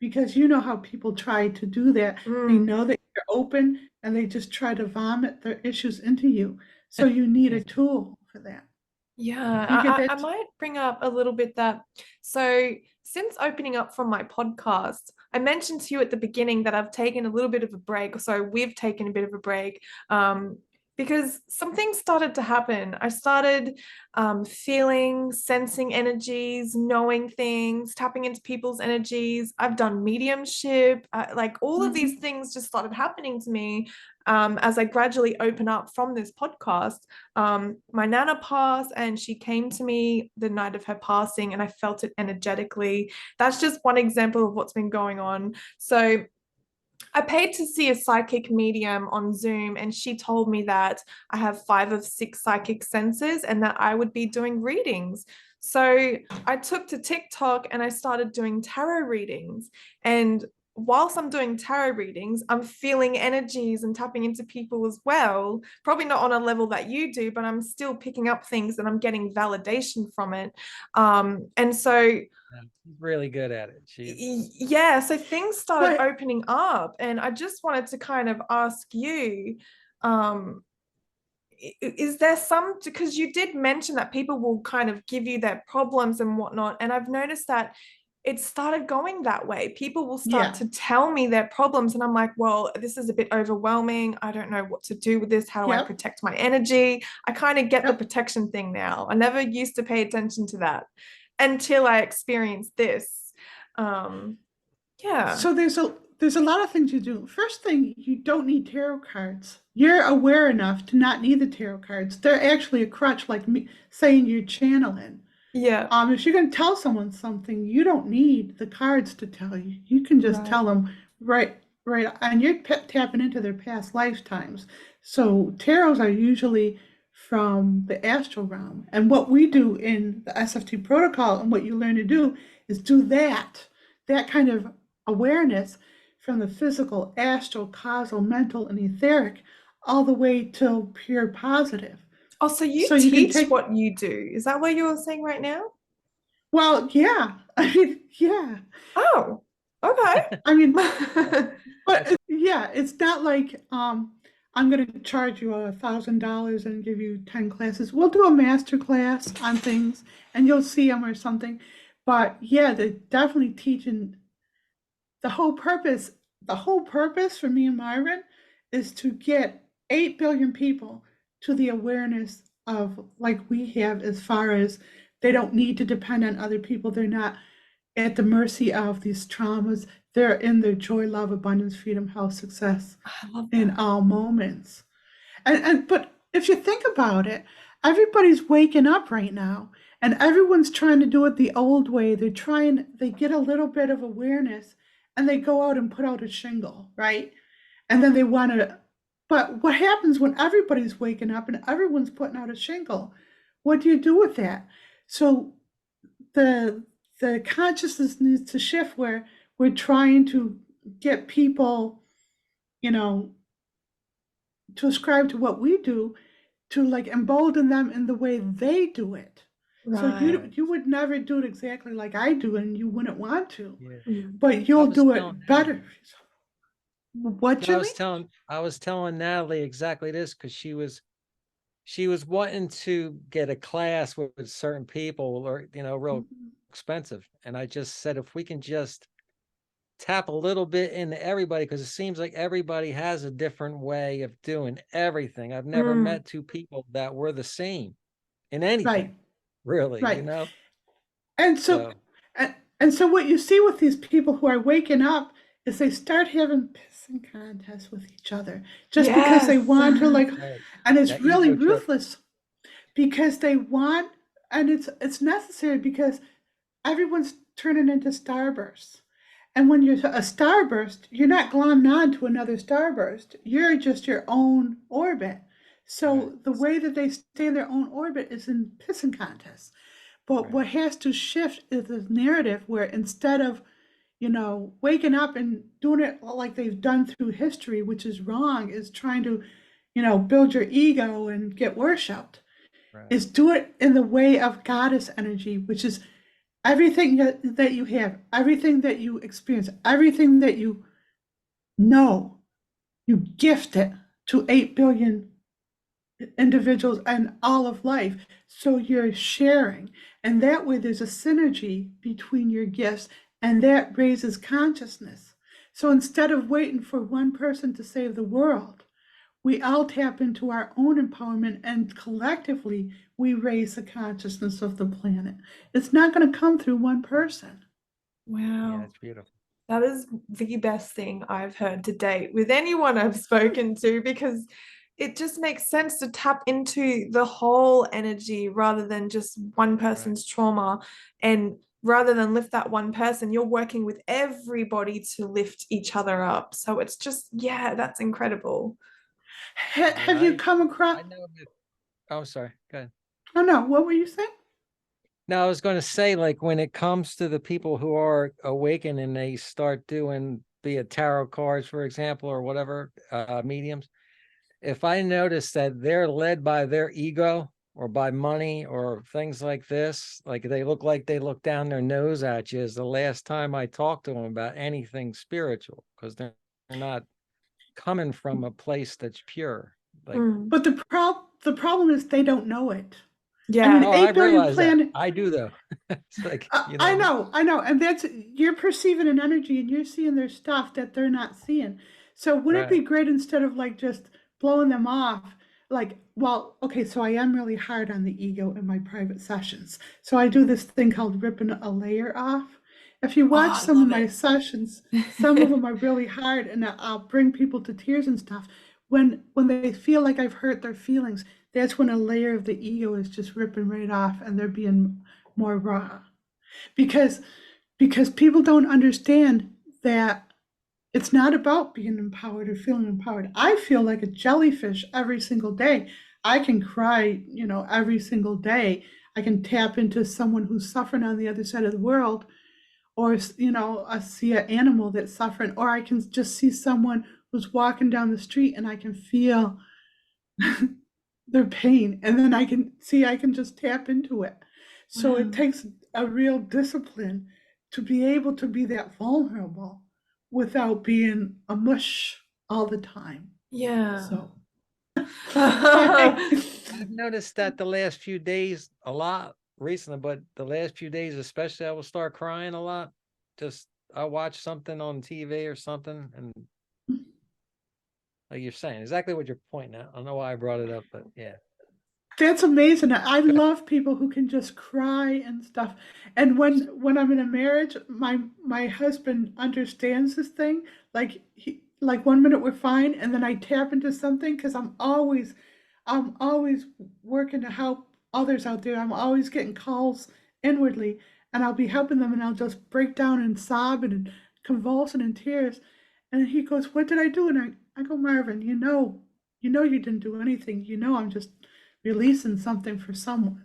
because you know how people try to do that. They know that you're open and they just try to vomit their issues into you. So you need a tool for that. Yeah, Do you get I that? might bring up a little bit that, so since opening up from my podcast, I mentioned to you at the beginning that I've taken a little bit of a break. So we've taken a bit of a break, because some things started to happen. I started feeling, sensing energies, knowing things, tapping into people's energies. I've done mediumship, like all of these things just started happening to me as I gradually open up from this podcast. My Nana passed and she came to me the night of her passing and I felt it energetically. That's just one example of what's been going on. So I paid to see a psychic medium on Zoom, and she told me that I have 5 of 6 psychic senses and that I would be doing readings. So I took to TikTok and I started doing tarot readings. And whilst I'm doing tarot readings, I'm feeling energies and tapping into people as well. Probably not on a level that you do, but I'm still picking up things and I'm getting validation from it. And so She's really good at it. yeah, so things started But opening up, and I just wanted to kind of ask you, um, is there some, because you did mention that people will kind of give you their problems and whatnot, and I've noticed that it started going that way. People will start yeah, to tell me their problems, and I'm like, well, this is a bit overwhelming. I don't know what to do with this. How do I yep, protect my energy? I kind of get the yep. protection thing now. I never used to pay attention to that until I experienced this. Yeah. So there's a lot of things you do. First thing, you don't need tarot cards. You're aware enough to not need the tarot cards. They're actually a crutch, like me saying you're channeling. Yeah. If you're going to tell someone something, you don't need the cards to tell you. You can just Right. tell them right, and you're tapping into their past lifetimes. So tarots are usually from the astral realm, and what we do in the SFT protocol, and what you learn to do, is do that kind of awareness from the physical, astral, causal, mental, and etheric, all the way to pure positive. Oh, so you So you can teach take what you do. Is that what you're saying right now? Well, yeah. I mean, yeah. Oh, okay. I mean, That's yeah, it's not like I'm gonna charge you $1,000 and give you 10 classes. We'll do a master class on things and you'll see them or something. But yeah, they're definitely teaching the whole purpose, the whole purpose for me and Myron is to get 8 billion people to the awareness of like we have, as far as they don't need to depend on other people. They're not at the mercy of these traumas. They're in their joy, love, abundance, freedom, health, success I love in that. all moments. And but if you think about it, everybody's waking up right now and everyone's trying to do it the old way. They get a little bit of awareness and they go out and put out a shingle, right? And then they want to, but what happens when everybody's waking up and everyone's putting out a shingle? What do you do with that? So the the consciousness needs to shift where we're trying to get people, you know, to ascribe to what we do, to like embolden them in the way they do it. So Right. you would never do it exactly like I do, and you wouldn't want to, yeah. Mm. but I you'll was do telling it better. Natalie. What, No, Jimmy? I was telling Natalie exactly this because she was wanting to get a class with certain people or real expensive. And I just said if we can just tap a little bit into everybody, because it seems like everybody has a different way of doing everything. I've never Mm. met two people that were the same in anything, Right, really. right. And so, So and so what you see with these people who are waking up is they start having pissing contests with each other just because they Yes. want to like, right, and it's that really ego trip, ruthless because they want, and it's necessary because everyone's turning into starbursts. And when you're a starburst, you're not glommed on to another starburst. You're just your own orbit. right, So the way that they stay in their own orbit is in pissing contests. But right, what has to shift is the narrative where instead of, waking up and doing it like they've done through history, which is wrong, is trying to, build your ego and get worshipped, right, is do it in the way of goddess energy, which is everything that you have, everything that you experience, everything that you know, you gift it to 8 billion individuals and all of life. So you're sharing. And that way there's a synergy between your gifts and that raises consciousness. So instead of waiting for one person to save the world, we all tap into our own empowerment and collectively we raise the consciousness of the planet. It's not going to come through one person. yeah, Wow. it's beautiful. That is the best thing I've heard to date with anyone I've spoken to, because it just makes sense to tap into the whole energy rather than just one Right, person's trauma. And rather than lift that one person, you're working with everybody to lift each other up. So it's just, yeah, that's incredible. Have yeah, you come across? I know that. Oh, sorry, go ahead. Oh no, what were you saying? Now, I was going to say, like, when it comes to the people who are awakened and they start doing, be it tarot cards, for example, or whatever, mediums, if I notice that they're led by their ego or by money or things like this, like they look down their nose at you, is the last time I talk to them about anything spiritual, because they're not coming from a place that's pure. Like, Mm. But the problem is they don't know it. I Yeah. mean, oh, I 8 billion realize that. planet. I do though. It's like, I know, and that's you're perceiving an energy and you're seeing their stuff that they're not seeing. So wouldn't it right, be great instead of like just blowing them off? Like, well, okay, so I am really hard on the ego in my private sessions. So I do this thing called ripping a layer off. if you Oh, watch I some of love my it. sessions, some of them are really hard, and I'll bring people to tears and stuff. When they feel like I've hurt their feelings, that's when a layer of the ego is just ripping right off, and they're being more raw. Because because people don't understand that it's not about being empowered or feeling empowered. I feel like a jellyfish every single day. I can cry, every single day. I can tap into someone who's suffering on the other side of the world, or I see an animal that's suffering, or I can just see someone who's walking down the street and I can feel their pain, and then I can just tap into it. So it Wow. takes a real discipline to be able to be that vulnerable without being a mush all the time. Yeah. So I've noticed that the last few days a lot recently, but the last few days especially, I will start crying a lot. Just I watch something on TV or something, and like you're saying, exactly what you're pointing out. I don't know why I brought it up, but yeah. That's amazing. I love people who can just cry and stuff. And when I'm in a marriage, my husband understands this thing. Like 1 minute we're fine, and then I tap into something because I'm always working to help others out there. I'm always getting calls inwardly, and I'll be helping them, and I'll just break down and sob and convulsing in tears. And he goes, "What did I do?" And I go, "Marvin, you didn't do anything. I'm just releasing something for someone."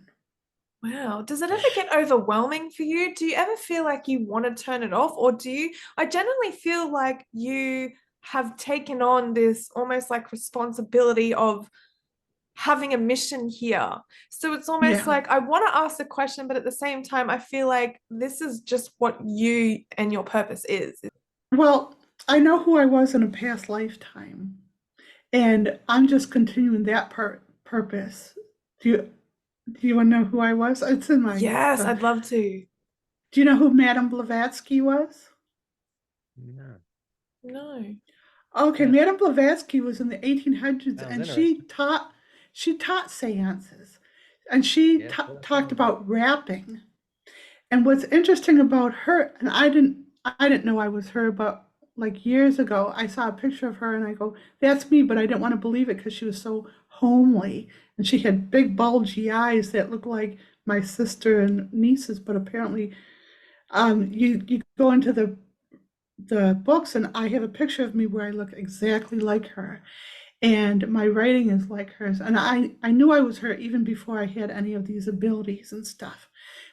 Wow. Does it ever get overwhelming for you? Do you ever feel like you want to turn it off? Or do you? I generally feel like you have taken on this almost like responsibility of having a mission here. So it's almost Yeah. like I want to ask the question, but at the same time, I feel like this is just what you and your purpose is. Well, I know who I was in a past lifetime, and I'm just continuing that purpose. Do you do you want to know who I was? It's in my. Yes, I'd love to. Do you know who Madame Blavatsky was? No, No. Okay, no, Madame Blavatsky was in the 1800s, sounds and interesting. she taught seances, and she Yeah, that's what I talked heard about. about rapping. And what's interesting about her, and I didn't know I was her, but like years ago, I saw a picture of her and I go, "That's me," but I didn't want to believe it because she was so homely and she had big bulgy eyes that looked like my sister and nieces, but apparently, you go into the books and I have a picture of me where I look exactly like her, and my writing is like hers, and I knew I was her even before I had any of these abilities and stuff.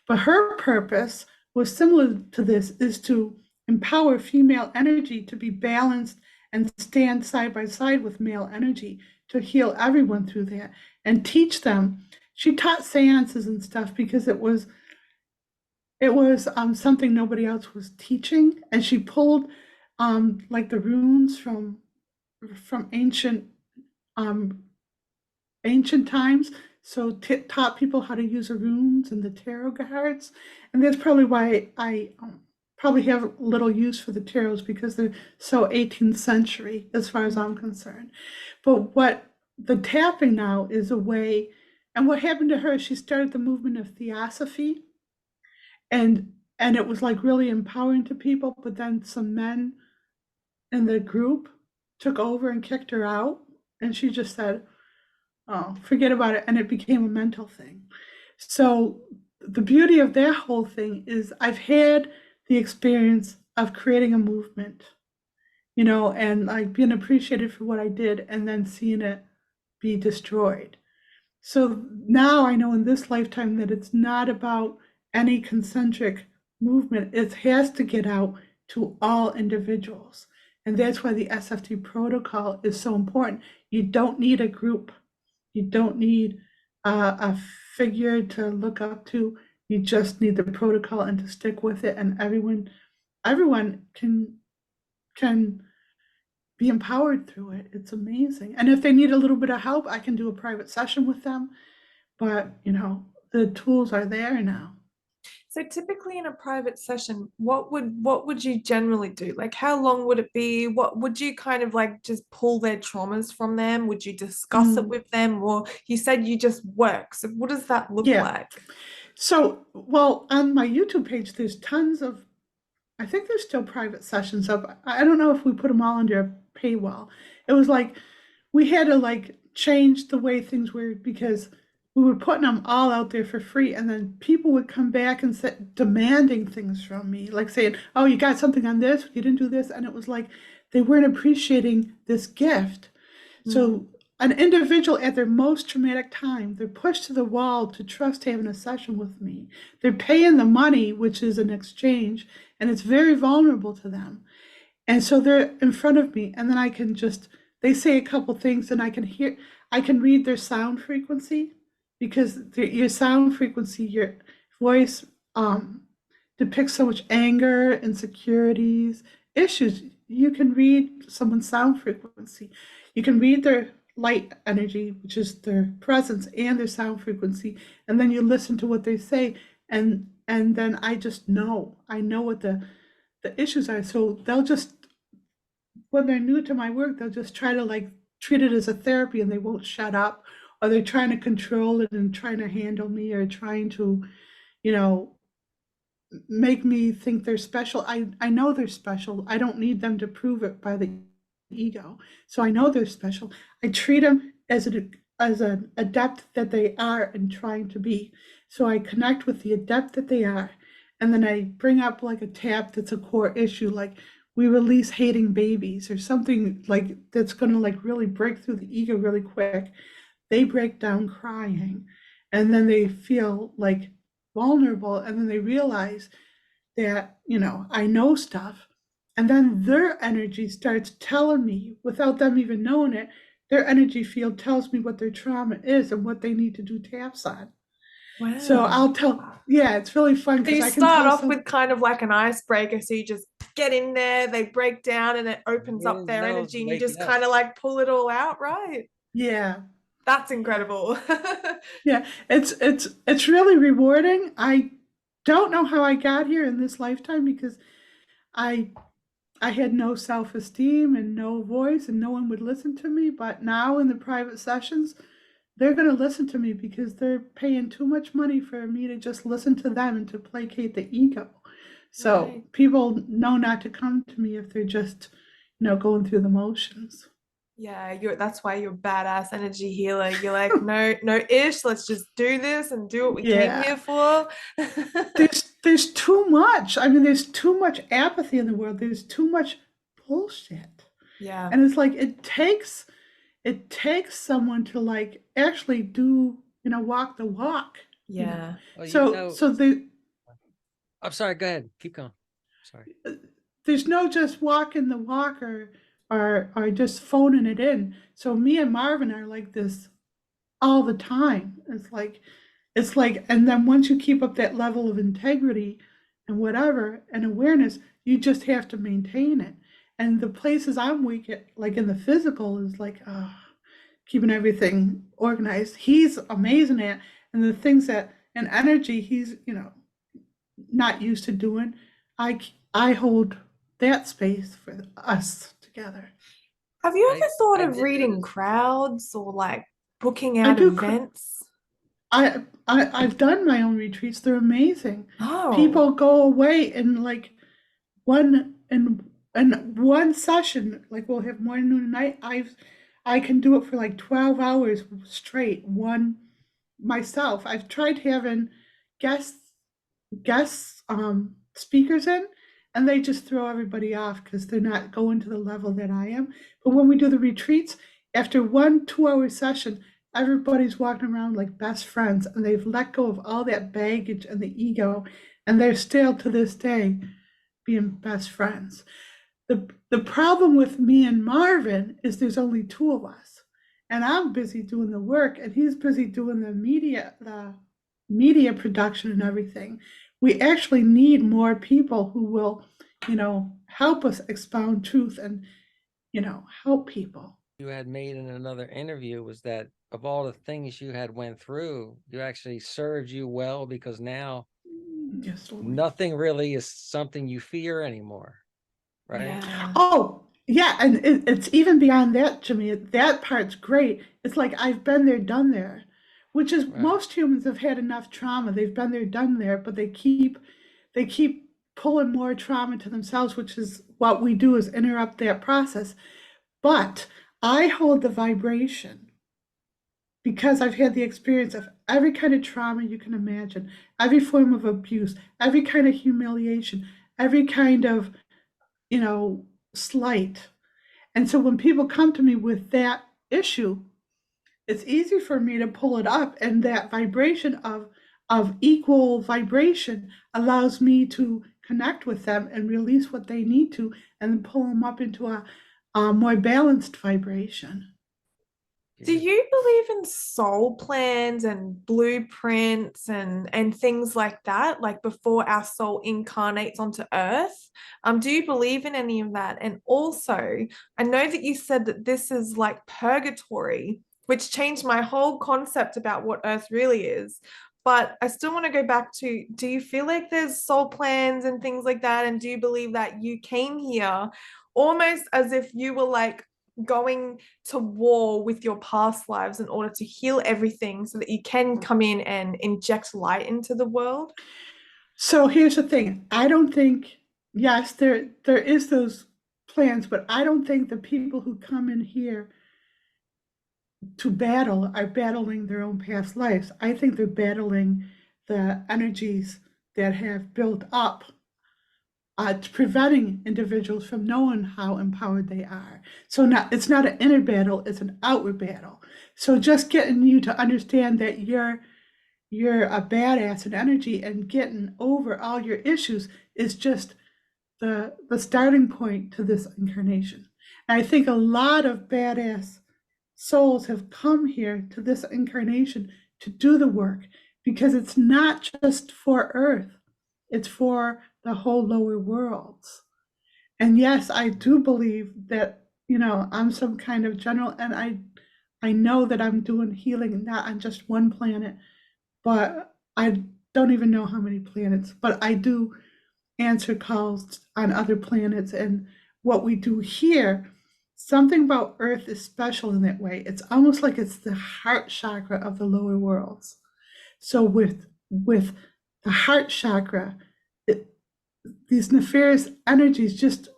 But her purpose was similar to this, is to empower female energy to be balanced and stand side by side with male energy, to heal everyone through that and teach them. She taught seances and stuff because it was something nobody else was teaching, and she pulled like the runes from um, ancient times. So taught people how to use the runes and the tarot cards, and that's probably why I probably have little use for the tarots, because they're so 18th century as far as I'm concerned. But what the tapping now is a way, and what happened to her, she started the movement of theosophy, and it was like really empowering to people. But then some men in the group took over and kicked her out, and she just said, "Oh, forget about it." And it became a mental thing. So the beauty of that whole thing is I've had the experience of creating a movement, and like being appreciated for what I did and then seeing it be destroyed. So now I know in this lifetime that it's not about any concentric movement. It has to get out to all individuals. And that's why the SFT protocol is so important. You don't need a group. You don't need a figure to look up to. You just need the protocol and to stick with it. And everyone can be empowered through it. It's amazing. And if they need a little bit of help, I can do a private session with them. But the tools are there now. So typically in a private session, what would you generally do? Like how long would it be? What would you kind of like just pull their traumas from them? Would you discuss it Mm, with them? Or you said you just work. So what does that look yeah. like? So, well, on my YouTube page, there's tons of I think there's still private sessions up. I don't know if we put them all under a paywall. It was like we had to like change the way things were because we were putting them all out there for free, and then people would come back and say, demanding things from me, like saying, "Oh, you got something on this? You didn't do this," and it was like they weren't appreciating this gift. So an individual at their most traumatic time, they're pushed to the wall to trust having a session with me. They're paying the money, which is an exchange, and it's very vulnerable to them. And so they're in front of me, and then I can just, they say a couple things, and I can read their sound frequency because your sound frequency, your voice depicts so much anger, insecurities, issues. You can read someone's sound frequency. You can read their light energy, which is their presence, and their sound frequency, and then you listen to what they say, and then I just know. I know what the issues are. So they'll just, when they're new to my work, they'll just try to like treat it as a therapy, and they won't shut up, or they're trying to control it and trying to handle me, or trying to, you know, make me think they're special. I know they're special. I don't need them to prove it by the ego. So I know they're special. I treat them as an adept that they are and trying to be. So I connect with the adept that they are. And then I bring up like a tap that's a core issue, like we release hating babies or something like that's going to like really break through the ego really quick. They break down crying, and then they feel like vulnerable, and then they realize that, you know, I know stuff, and then their energy starts telling me without them even knowing it. Their energy field tells me what their trauma is and what they need to do taps on. So Wow. I'll tell, yeah, it's really fun So because you I can start tell off some, with kind of like an icebreaker. So you just get in there, they break down, and it opens up their No, energy, and you wake just it up. kind of like pull it all out, right? yeah, That's incredible. yeah, it's really rewarding. I don't know how I got here in this lifetime because I I had no self-esteem and no voice, and no one would listen to me. But now in the private sessions, they're going to listen to me because they're paying too much money for me to just listen to them and to placate the ego. So Right. people know not to come to me if they're just, you know, going through the motions. Yeah, that's why you're a badass energy healer. You're like, no, no ish, let's just do this and do what we came Yeah. here for. There's too much. I mean, there's too much apathy in the world. There's too much bullshit. Yeah, And it's like it takes someone to like actually do, you know, walk the walk, you know. yeah. Well, So I'm sorry, go ahead. Keep going. Sorry. there's no just walking the walk, or just phoning it in. So me and Marvin are like this all the time. It's like, and then once you keep up that level of integrity and whatever and awareness, you just have to maintain it. And the places I'm weak at, like in the physical, is like keeping everything organized. He's amazing at, and the things that and energy he's, you know, not used to doing. I hold that space for us together. Have you I ever thought I of did reading notice. crowds or like booking I out do. events? I've done my own retreats. They're amazing. Oh, People go away in like one in one session. Like we'll have morning, noon, and night. I can do it for like 12 hours straight. One myself. I've tried having guests guest speakers in, and they just throw everybody off because they're not going to the level that I am. But when we do the retreats, after 1 2 hour session, everybody's walking around like best friends, and they've let go of all that baggage and the ego, and they're still to this day being best friends. The problem with me and Marvin is there's only two of us, and I'm busy doing the work, and he's busy doing the media production and everything. We actually need more people who will, you know, help us expound truth and, you know, help people. You had made in another interview was that of all the things you had went through, you actually served you well because now Yes, Lord. nothing really is something you fear anymore, right? yeah. Oh, yeah, and it's even beyond that, Jimmy. That part's great. It's like I've been there, done there, which is Right. most humans have had enough trauma. They've been there, done there, but they keep pulling more trauma to themselves, which is what we do, is interrupt that process. But I hold the vibration because I've had the experience of every kind of trauma you can imagine, every form of abuse, every kind of humiliation, every kind of, slight. And so when people come to me with that issue, it's easy for me to pull it up, and that vibration of equal vibration allows me to connect with them and release what they need to, and then pull them up into a more balanced vibration. Do you believe in soul plans and blueprints and things like that, like before our soul incarnates onto Earth? Do you believe in any of that? And also, I know that you said that this is like purgatory, which changed my whole concept about what Earth really is. But I still want to go back to, do you feel like there's soul plans and things like that? And do you believe that you came here almost as if you were like going to war with your past lives in order to heal everything so that you can come in and inject light into the world? So here's the thing. I don't think, yes, there is those plans, but I don't think the people who come in here to battle are battling their own past lives. I think they're battling the energies that have built up, preventing individuals from knowing how empowered they are. So it's not an inner battle, it's an outward battle. So just getting you to understand that you're a badass in energy and getting over all your issues is just the starting point to this incarnation. And I think a lot of badass souls have come here to this incarnation to do the work, because it's not just for Earth, it's for the whole lower worlds. And yes, I do believe that, I'm some kind of general, and I know that I'm doing healing not on just one planet, but I don't even know how many planets, but I do answer calls on other planets. And what we do here, something about Earth is special in that way. It's almost like it's the heart chakra of the lower worlds. So with the heart chakra, these nefarious energies, just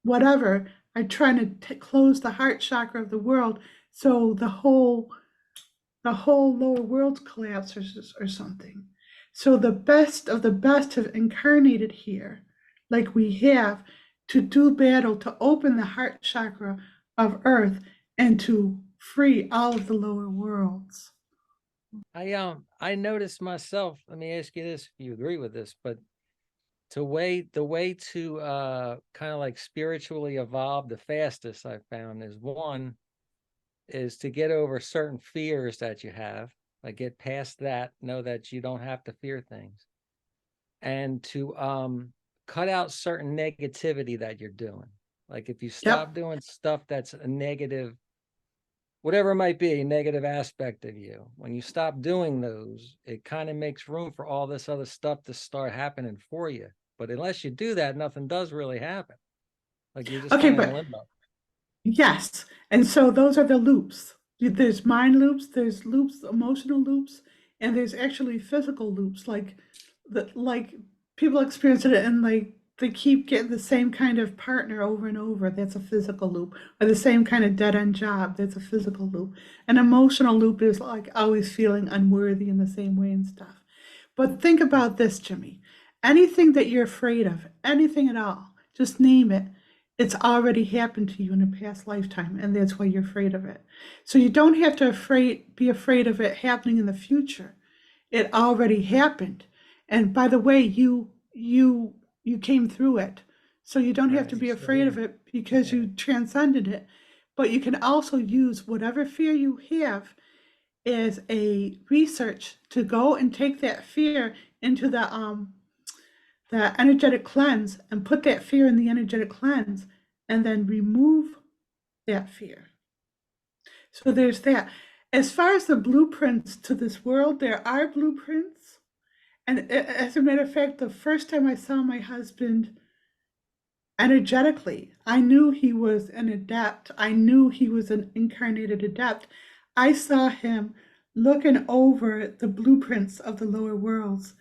whatever, are trying to close the heart chakra of the world, so the whole lower world collapses or something. So the best of the best have incarnated here, like we have, to do battle, to open the heart chakra of Earth and to free all of the lower worlds. I noticed myself, let me ask you this, if you agree with this, but the way to kind of like spiritually evolve the fastest I found is to get over certain fears that you have, like get past that, know that you don't have to fear things, and to cut out certain negativity that you're doing. Like if you stop doing stuff that's a negative, whatever it might be, a negative aspect of you, when you stop doing those, it kind of makes room for all this other stuff to start happening for you. But unless you do that, nothing does really happen. Like you're just Okay, kind of in but limbo. yes, and so those are the loops. There's mind loops, there's loops, emotional loops, and there's actually physical loops. Like people experience it, and like they keep getting the same kind of partner over and over. That's a physical loop. Or the same kind of dead end job. That's a physical loop. An emotional loop is like always feeling unworthy in the same way and stuff. But think about this, Jimmy. Anything that you're afraid of, anything at all, just name it. It's already happened to you in a past lifetime, and that's why you're afraid of it. So you don't have to be afraid of it happening in the future. It already happened. And by the way, you came through it. So you don't have to be afraid of it because you transcended it. But you can also use whatever fear you have as a research to go and take that fear into the energetic cleanse and put that fear in the energetic cleanse and then remove that fear. So there's that. As far as the blueprints to this world, there are blueprints. And as a matter of fact, the first time I saw my husband energetically, I knew he was an adept. I knew he was an incarnated adept. I saw him looking over the blueprints of the lower worlds.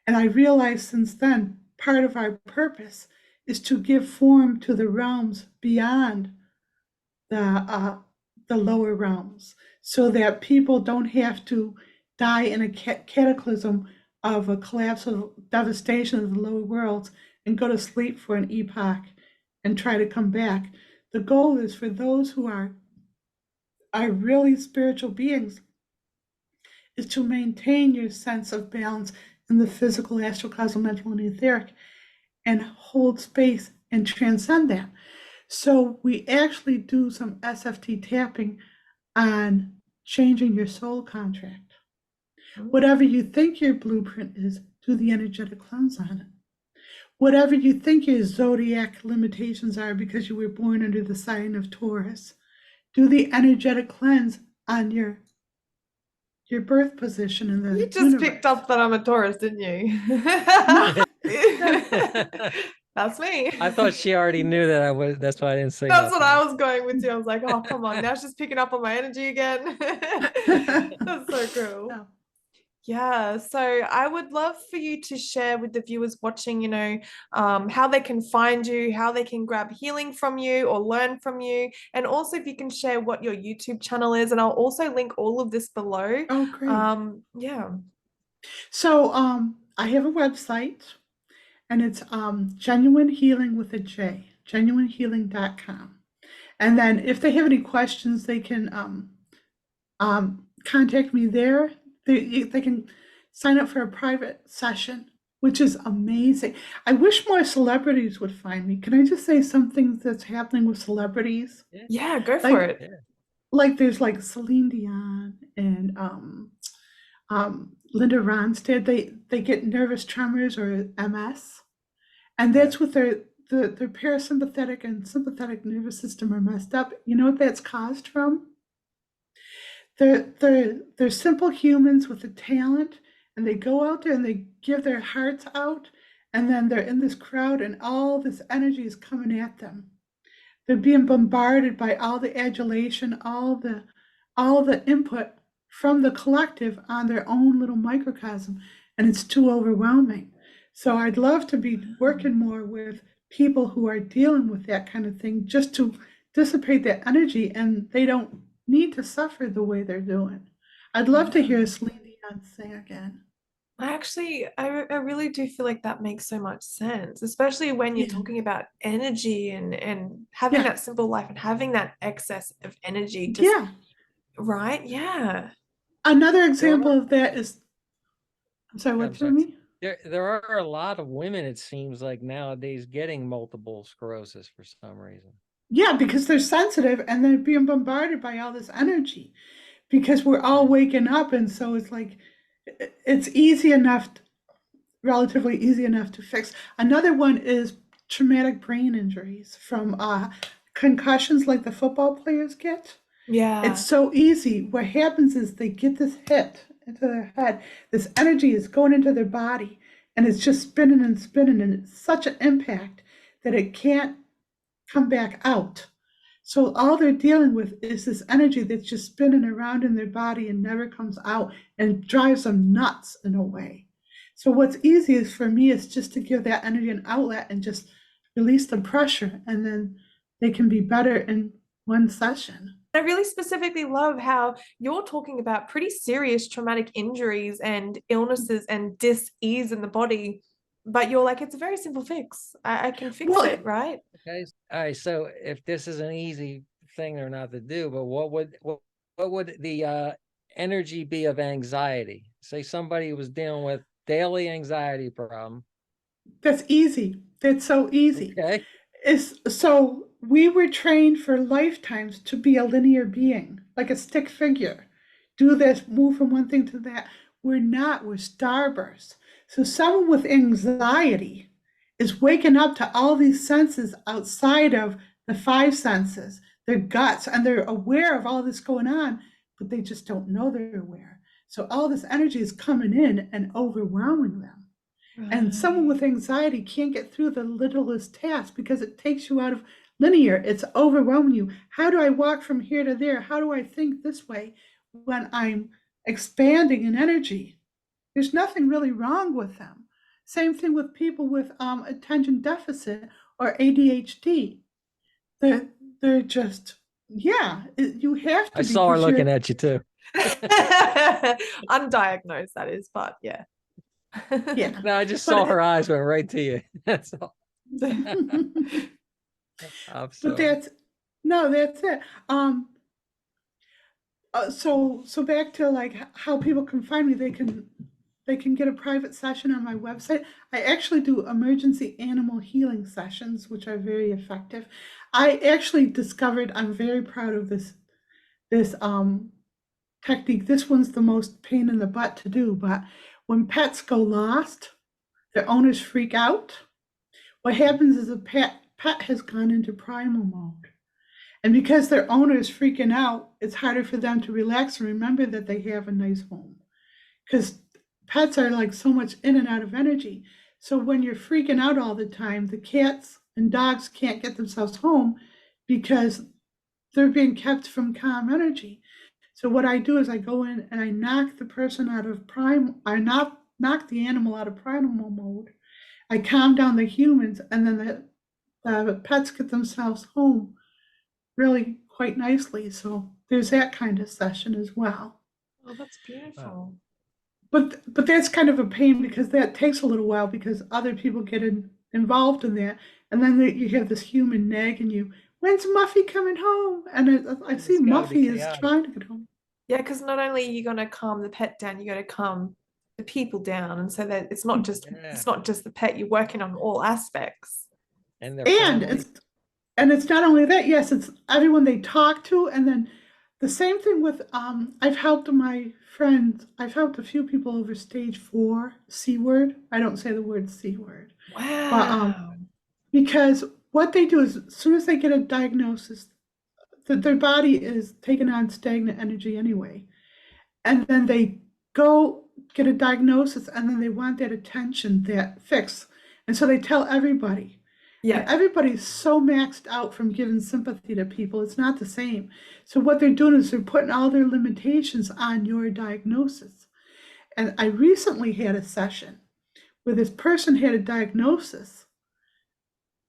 And I realized since then part of our purpose is to give form to the realms beyond the lower realms, so that people don't have to die in a cataclysm of a collapse of devastation of the lower worlds and go to sleep for an epoch and try to come back. The goal is for those who are really spiritual beings is to maintain your sense of balance in the physical, astral, cosmic, mental, and etheric, and hold space and transcend that. So we actually do some SFT tapping on changing your soul contract. Whatever you think your blueprint is, do the energetic cleanse on it. Whatever you think your zodiac limitations are because you were born under the sign of Taurus, do the energetic cleanse on your birth position in the You just universe. picked up that I'm a Taurus, didn't you? That's me. I thought she already knew that I was. That's why I didn't say. That's what nothing. I was going with too. I was like, oh, come on. Now she's picking up on my energy again. That's so cool. No. Yeah, so I would love for you to share with the viewers watching, how they can find you, how they can grab healing from you or learn from you, and also if you can share what your YouTube channel is, and I'll also link all of this below. Oh, great. Yeah. So I have a website, and it's Genuine Healing with a J, genuinehealing.com. And then if they have any questions, they can contact me there. They can sign up for a private session, which is amazing. I wish more celebrities would find me. Can I just say some things that's happening with celebrities? Yeah, go for Like, it. like there's like Celine Dion and Linda Ronstadt. They get nervous tremors or MS, and that's with their parasympathetic and sympathetic nervous system are messed up. You know what that's caused from? They're simple humans with a talent, and they go out there and they give their hearts out, and then they're in this crowd and all this energy is coming at them. They're being bombarded by all the adulation, all the input from the collective on their own little microcosm, and it's too overwhelming. So I'd love to be working more with people who are dealing with that kind of thing, just to dissipate that energy, and they don't need to suffer the way they're doing. I'd love to hear Celine Dion sing again. I really do feel like that makes so much sense, especially when you're Yeah. talking about energy and having Yeah. that simple life and having that excess of energy. Yeah. Right? Yeah. Another example of that is, I'm sorry, what, I'm sorry. Jimmy? There are a lot of women, it seems like nowadays, getting multiple sclerosis for some reason. Yeah, because they're sensitive and they're being bombarded by all this energy, because we're all waking up, and so it's like it's easy enough, relatively easy enough to fix. Another one is traumatic brain injuries from concussions like the football players get. Yeah. It's so easy. What happens is they get this hit into their head. This energy is going into their body, and it's just spinning and spinning, and it's such an impact that it can't come back out. So all they're dealing with is this energy that's just spinning around in their body and never comes out, and drives them nuts in a way. So what's easiest for me is just to give that energy an outlet and just release the pressure, and then they can be better in one session. I really specifically love how you're talking about pretty serious traumatic injuries and illnesses and dis-ease in the body, but you're like, it's a very simple fix. I can fix it, right? Okay. All right. So if this is an easy thing or not to do, but what would the energy be of anxiety? Say somebody was dealing with daily anxiety problem. That's easy. That's so easy. Okay. So we were trained for lifetimes to be a linear being, like a stick figure. Do this, move from one thing to that. We're not, we're starbursts. So someone with anxiety is waking up to all these senses outside of the five senses, their guts, and they're aware of all this going on, but they just don't know they're aware. So all this energy is coming in and overwhelming them. And someone with anxiety can't get through the littlest task because it takes you out of linear. It's overwhelming you. How do I walk from here to there? How do I think this way when I'm expanding in energy? There's nothing really wrong with them. Same thing with people with attention deficit or ADHD. They're they're just, yeah, you have I to saw her because looking you're, at you too. Undiagnosed, that is, but yeah. yeah. No, I just But saw her eyes went right to you. That's all. I'm but sorry. that's it. So back to like how people can find me. They can get a private session on my website. I actually do emergency animal healing sessions, which are very effective. I actually discovered, I'm very proud of this technique. This one's the most pain in the butt to do, but when pets go lost, their owners freak out. What happens is a pet has gone into primal mode. And because their owner is freaking out, it's harder for them to relax and remember that they have a nice home. Because pets are like so much in and out of energy. So when you're freaking out all the time, the cats and dogs can't get themselves home because they're being kept from calm energy. So what I do is I go in and I knock the person out of I knock the animal out of primal mode. I calm down the humans, and then the pets get themselves home really quite nicely. So there's that kind of session as well. Oh, that's Wow. beautiful. But that's kind of a pain because that takes a little while because other people get involved in that, and then you have this human nagging you. When's Muffy coming home? And I see It's got to be Muffy is chaotic. trying to get home. Yeah, because not only are you going to calm the pet down, you got to calm the people down, and so that Yeah. it's not just the pet. You're working on all aspects. And their And family. it's not only that. Yes, it's everyone they talk to, and then the same thing with I've helped my friends. I've helped a few people over stage 4 C word. I don't say the word C word, but Wow. because what they do is as soon as they get a diagnosis, that their body is taking on stagnant energy anyway. And then they go get a diagnosis and then they want that attention, that fix. And so they tell everybody. And Yeah. everybody's so maxed out from giving sympathy to people, it's not the same. So what they're doing is they're putting all their limitations on your diagnosis. And I recently had a session where this person had a diagnosis,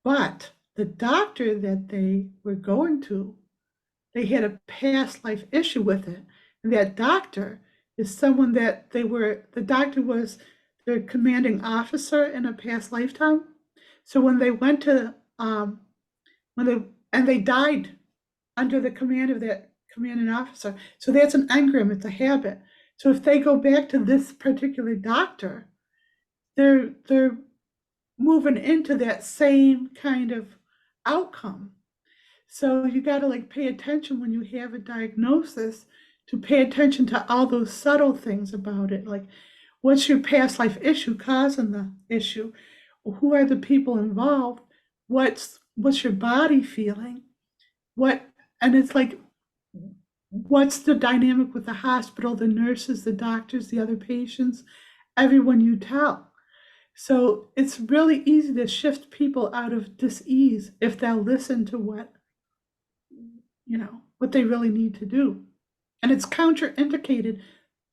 but the doctor that they were going to, they had a past life issue with it. And that doctor is someone that the doctor was their commanding officer in a past lifetime. So when they went to, and they died under the command of that commanding officer. So that's an engram, it's a habit. So if they go back to this particular doctor, they're moving into that same kind of outcome. So you got to like pay attention when you have a diagnosis to pay attention to all those subtle things about it. Like, what's your past life issue causing the issue? Who are the people involved? What's your body feeling? What and it's like, what's the dynamic with the hospital, the nurses, the doctors, the other patients, everyone you tell. So it's really easy to shift people out of dis-ease if they'll listen to what they really need to do. And it's counterindicated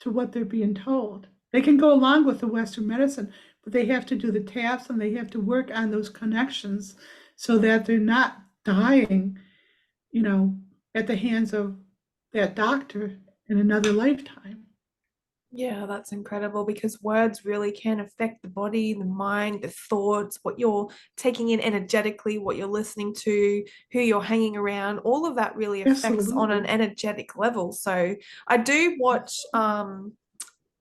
to what they're being told. They can go along with the Western medicine, but they have to do the taps and they have to work on those connections so that they're not dying, at the hands of that doctor in another lifetime. Yeah, that's incredible because words really can affect the body, the mind, the thoughts, what you're taking in energetically, what you're listening to, who you're hanging around. All of that really affects on an Absolutely. energetic level. So I do watch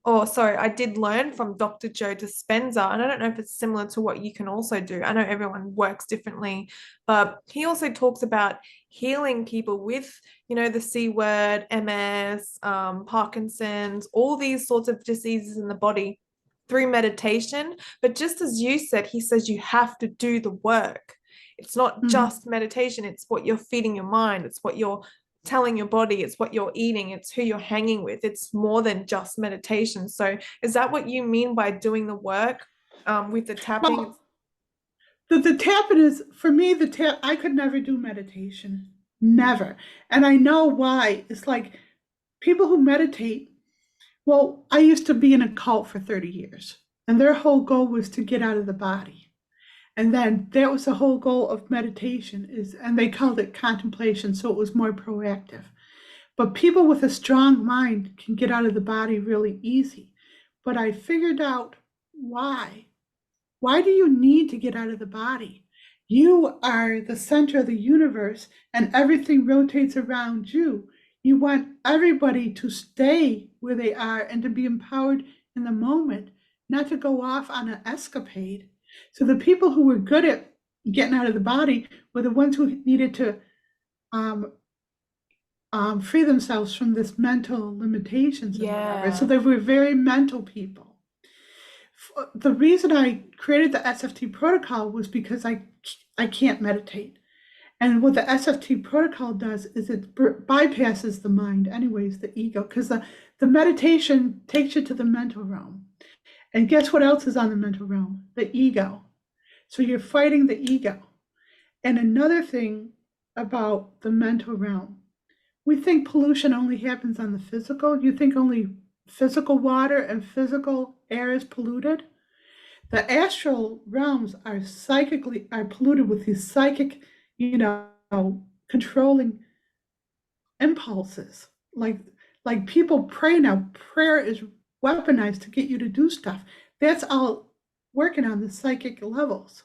or sorry, I did learn from Dr. Joe Dispenza, and I don't know if it's similar to what you can also do. I know everyone works differently, but he also talks about healing people with, the C word, MS, Parkinson's, all these sorts of diseases in the body through meditation. But just as you said, he says you have to do the work. It's not Mm-hmm. just meditation, it's what you're feeding your mind, it's what you're telling your body, it's what you're eating, it's who you're hanging with. It's more than just meditation. So is that what you mean by doing the work with the tapping? Well, the tapping is, for me, I could never do meditation. Never. And I know why. It's like people who meditate, well, I used to be in a cult for 30 years. and their whole goal was to get out of the body. And then that was the whole goal of meditation is, and they called it contemplation, so it was more proactive. But people with a strong mind can get out of the body really easy. But I figured out why. Why do you need to get out of the body? You are the center of the universe and everything rotates around you. You want everybody to stay where they are and to be empowered in the moment, not to go off on an escapade. So the people who were good at getting out of the body were the ones who needed to free themselves from this mental limitations and whatever. So they were very mental people. The reason I created the SFT protocol was because I can't meditate. And what the SFT protocol does is it bypasses the mind, anyways, the ego, because the meditation takes you to the mental realm. And guess what else is on the mental realm? The ego. So you're fighting the ego. And another thing about the mental realm, we think pollution only happens on the physical. You think only physical water and physical air is polluted. The astral realms are polluted with these psychic, controlling impulses. Like people pray now. Prayer is weaponized to get you to do stuff. That's all working on the psychic levels.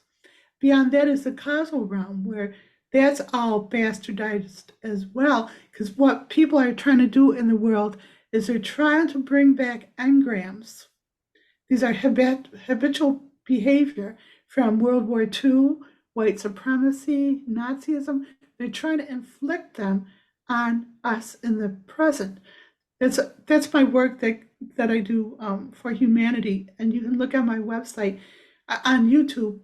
Beyond that is the causal realm, where that's all bastardized as well, because what people are trying to do in the world is they're trying to bring back engrams. These are habitual behavior from World War II, white supremacy, Nazism. They're trying to inflict them on us in the present. That's my work that I do for humanity, and you can look at my website on YouTube.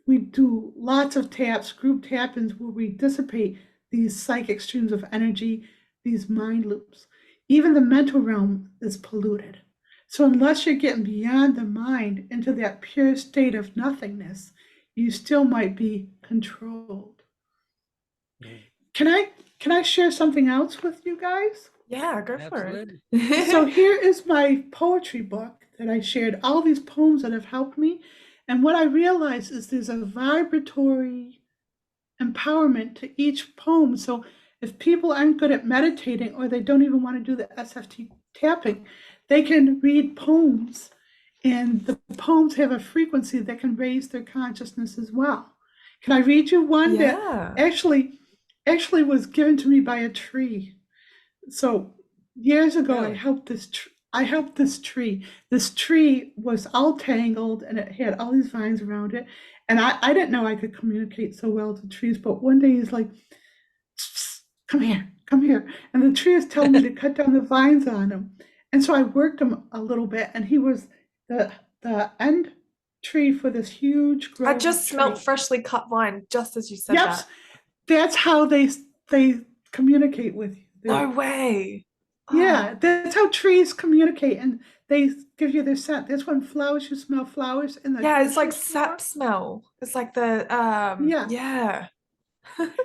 We do lots of taps, group tap-ins, where we dissipate these psychic streams of energy, these mind loops. Even the mental realm is polluted. So unless you're getting beyond the mind into that pure state of nothingness, you still might be controlled. Can I share something else with you guys? Yeah, go for it. So here is my poetry book that I shared, all these poems that have helped me. And what I realized is there's a vibratory empowerment to each poem. So if people aren't good at meditating, or they don't even want to do the SFT tapping, they can read poems, and the poems have a frequency that can raise their consciousness as well. Can I read you one that actually was given to me by a tree? So years ago, Really? I helped this tree. This tree was all tangled and it had all these vines around it. And I didn't know I could communicate so well to trees, but one day he's like, come here, come here. And the tree is telling me to cut down the vines on him. And so I worked him a little bit, and he was the end tree for this huge grove. I just smelled freshly cut vine just as you said that. That's how they communicate with you. No way. Yeah, that's how trees communicate, and they give you their scent. That's when flowers, you smell flowers in the it's like sap smell. It's like the yeah.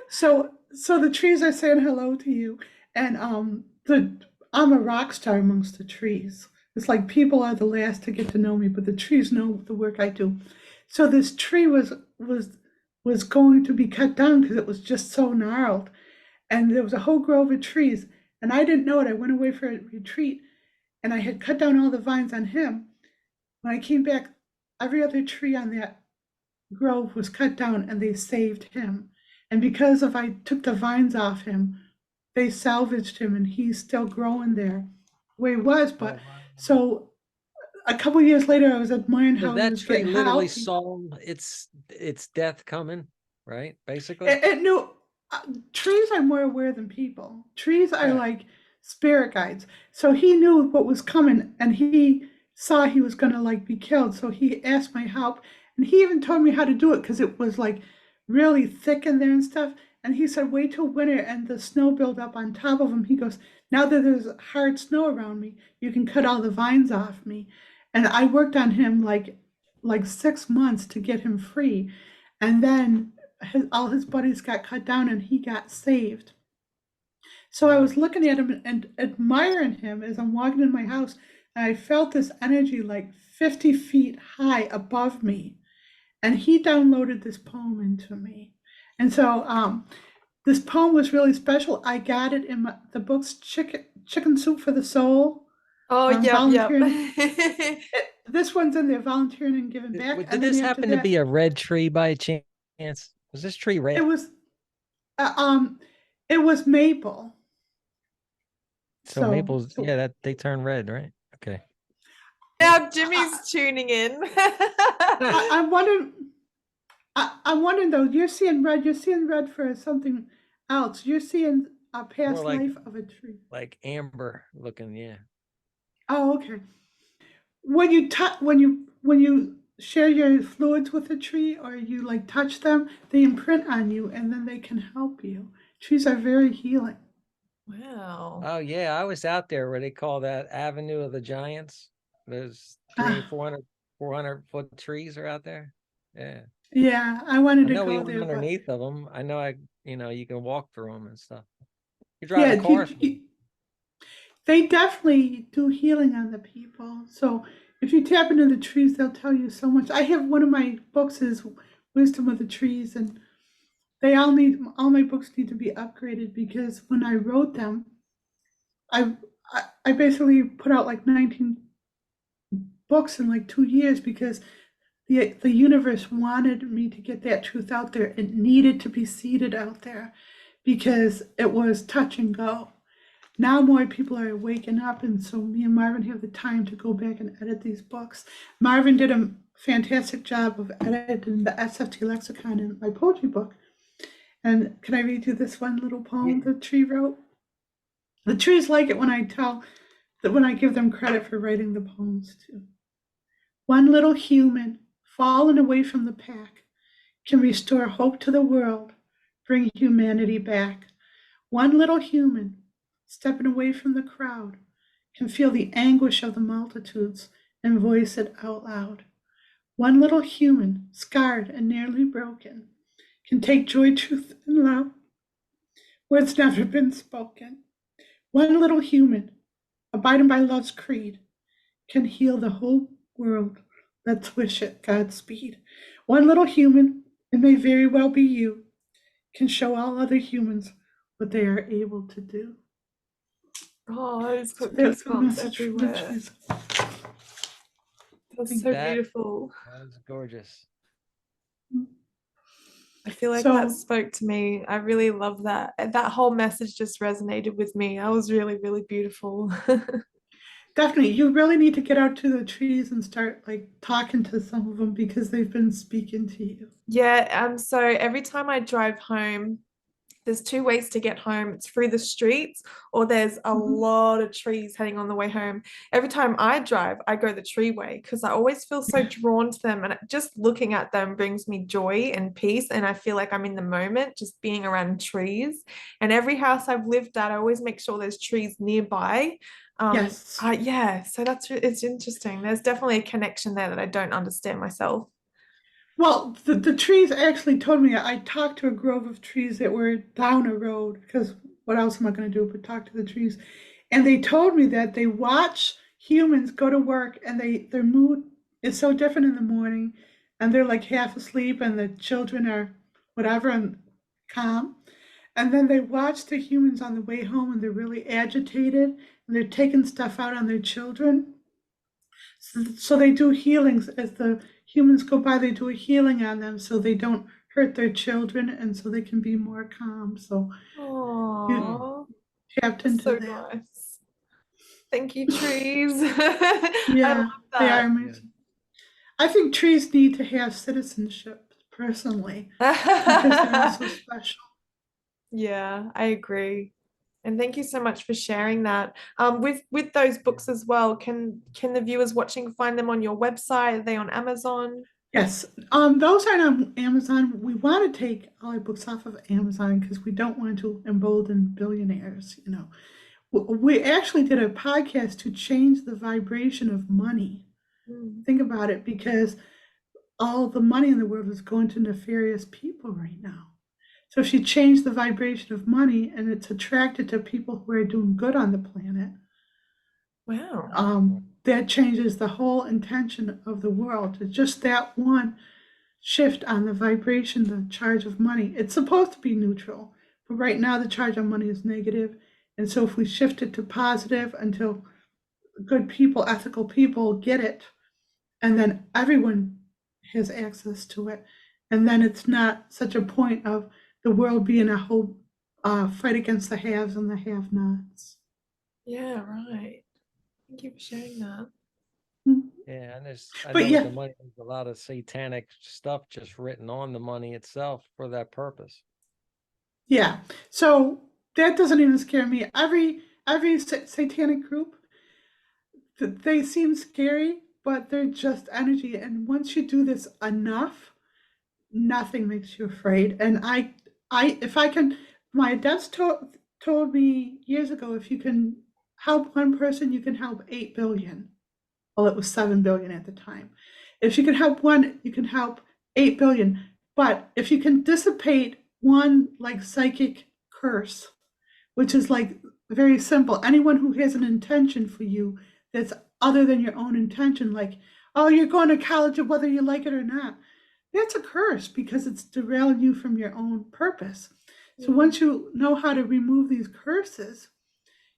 So the trees are saying hello to you, and I'm a rock star amongst the trees. It's like people are the last to get to know me, but the trees know the work I do. So this tree was going to be cut down because it was just so gnarled, and there was a whole grove of trees, and I didn't know it. I went away for a retreat, and I had cut down all the vines on him. When I came back, every other tree on that grove was cut down, and they saved him. And because I took the vines off him, they salvaged him, and he's still growing there where he was. But so a couple of years later, I was admiring how that tree literally healthy. saw its death coming, right? Basically, it knew. Trees are more aware than people. Trees are like spirit guides. So he knew what was coming, and he saw he was going to be killed. So he asked my help, and he even told me how to do it, because it was really thick in there and stuff. And he said, wait till winter and the snow build up on top of him. He goes, now that there's hard snow around me, you can cut all the vines off me. And I worked on him like 6 months to get him free. And then all his buddies got cut down, and he got saved. So I was looking at him and admiring him as I'm walking in my house. and I felt this energy like 50 feet high above me. And he downloaded this poem into me. And so this poem was really special. I got it in the book's Chicken Soup for the Soul. Oh, yep. Volunteering. This one's in there, volunteering and giving back. Did And this then after happen to that, be a red tree by chance? Was this tree it red? was it was maple. So maples, yeah, that they turn red, right? Okay. Now Jimmy's tuning in. I'm wondering. I'm wondering though. You're seeing red. You're seeing red for something else. You're seeing a past like- life of a tree. Like amber looking, yeah. Oh, okay. When you share your fluids with a tree or you like touch them, they imprint on you and then they can help you. Trees are very healing. Wow. Oh yeah, I was out there where they call that Avenue of the Giants. There's 400 foot trees are out there. Yeah. Yeah, I I wanted to know we go went there, but underneath of them. I know you can walk through them and stuff. You yeah, drive a car. they definitely do healing on the people. So if you tap into the trees, they'll tell you so much. I have one of my books is Wisdom of the Trees, and all my books need to be upgraded because when I wrote them, I I basically put out like 19 books in like 2 years because the universe wanted me to get that truth out there. It needed to be seeded out there because it was touch and go. Now more people are waking up, and so me and Marvin have the time to go back and edit these books. Marvin did a fantastic job of editing the SFT lexicon in my poetry book. And can I read you this one little poem the tree wrote? The trees like it when I give them credit for writing the poems too. One little human fallen away from the pack can restore hope to the world, bring humanity back. One little human stepping away from the crowd can feel the anguish of the multitudes and voice it out loud. One little human, scarred and nearly broken, can take joy, truth, and love where it's never been spoken. One little human, abiding by love's creed, can heal the whole world. Let's wish it Godspeed. One little human, it may very well be you, can show all other humans what they are able to do. Oh, I just So got there's the goosebumps message from the everywhere. trees. That's so That- beautiful. That was gorgeous. I feel like So- that spoke to me. I really love that. That whole message just resonated with me. I was really, really beautiful. Definitely, you really need to get out to the trees and start like talking to some of them because they've been speaking to you. Yeah, so every time I drive home, there's two ways to get home. It's through the streets, or there's a lot of trees heading on the way home. Every time I drive, I go the tree way because I always feel so drawn to them, and just looking at them brings me joy and peace, and I feel like I'm in the moment just being around trees. And every house I've lived at, I always make sure there's trees nearby. Yes. Yeah, so it's interesting. There's definitely a connection there that I don't understand myself. Well, the trees actually told me I talked to a grove of trees that were down a road because what else am I going to do but talk to the trees? And they told me that they watch humans go to work and their mood is so different in the morning and they're like half asleep and the children are whatever and calm. And then they watch the humans on the way home and they're really agitated and they're taking stuff out on their children. So they do healings as the humans go by, they do a healing on them so they don't hurt their children and so they can be more calm. So Oh, tapped into so that. nice. Thank you, trees. Yeah, I they are love amazing. I think trees need to have citizenship personally that. because they're also special. Yeah, I agree. And thank you so much for sharing that. With those books as well, can the viewers watching find them on your website? Are they on Amazon? Yes, those aren't on Amazon. We want to take all our books off of Amazon because we don't want to embolden billionaires. You know, we actually did a podcast to change the vibration of money. Think about it, because all the money in the world is going to nefarious people right now. So if you change the vibration of money and it's attracted to people who are doing good on the planet, Wow. that changes the whole intention of the world. It's just that one shift on the vibration, the charge of money. It's supposed to be neutral, but right now the charge on money is negative. And so if we shift it to positive until good people, ethical people get it, and then everyone has access to it, and then it's not such a point of the world being a whole fight against the haves and the have-nots. Yeah, right. Thank you for sharing that. Yeah, and I But know with the yeah, money, there's a lot of satanic stuff just written on the money itself for that purpose. yeah. So that doesn't even scare me. Every satanic group, they seem scary, but they're just energy. And once you do this enough, nothing makes you afraid. And if I can, my dad's told me years ago, if you can help one person, you can help 8 billion. Well, it was 7 billion at the time. If you can help one, you can help 8 billion. But if you can dissipate one like psychic curse, which is like very simple, anyone who has an intention for you that's other than your own intention, like, oh, you're going to college whether you like it or not, that's a curse because it's derailing you from your own purpose. So once you know how to remove these curses,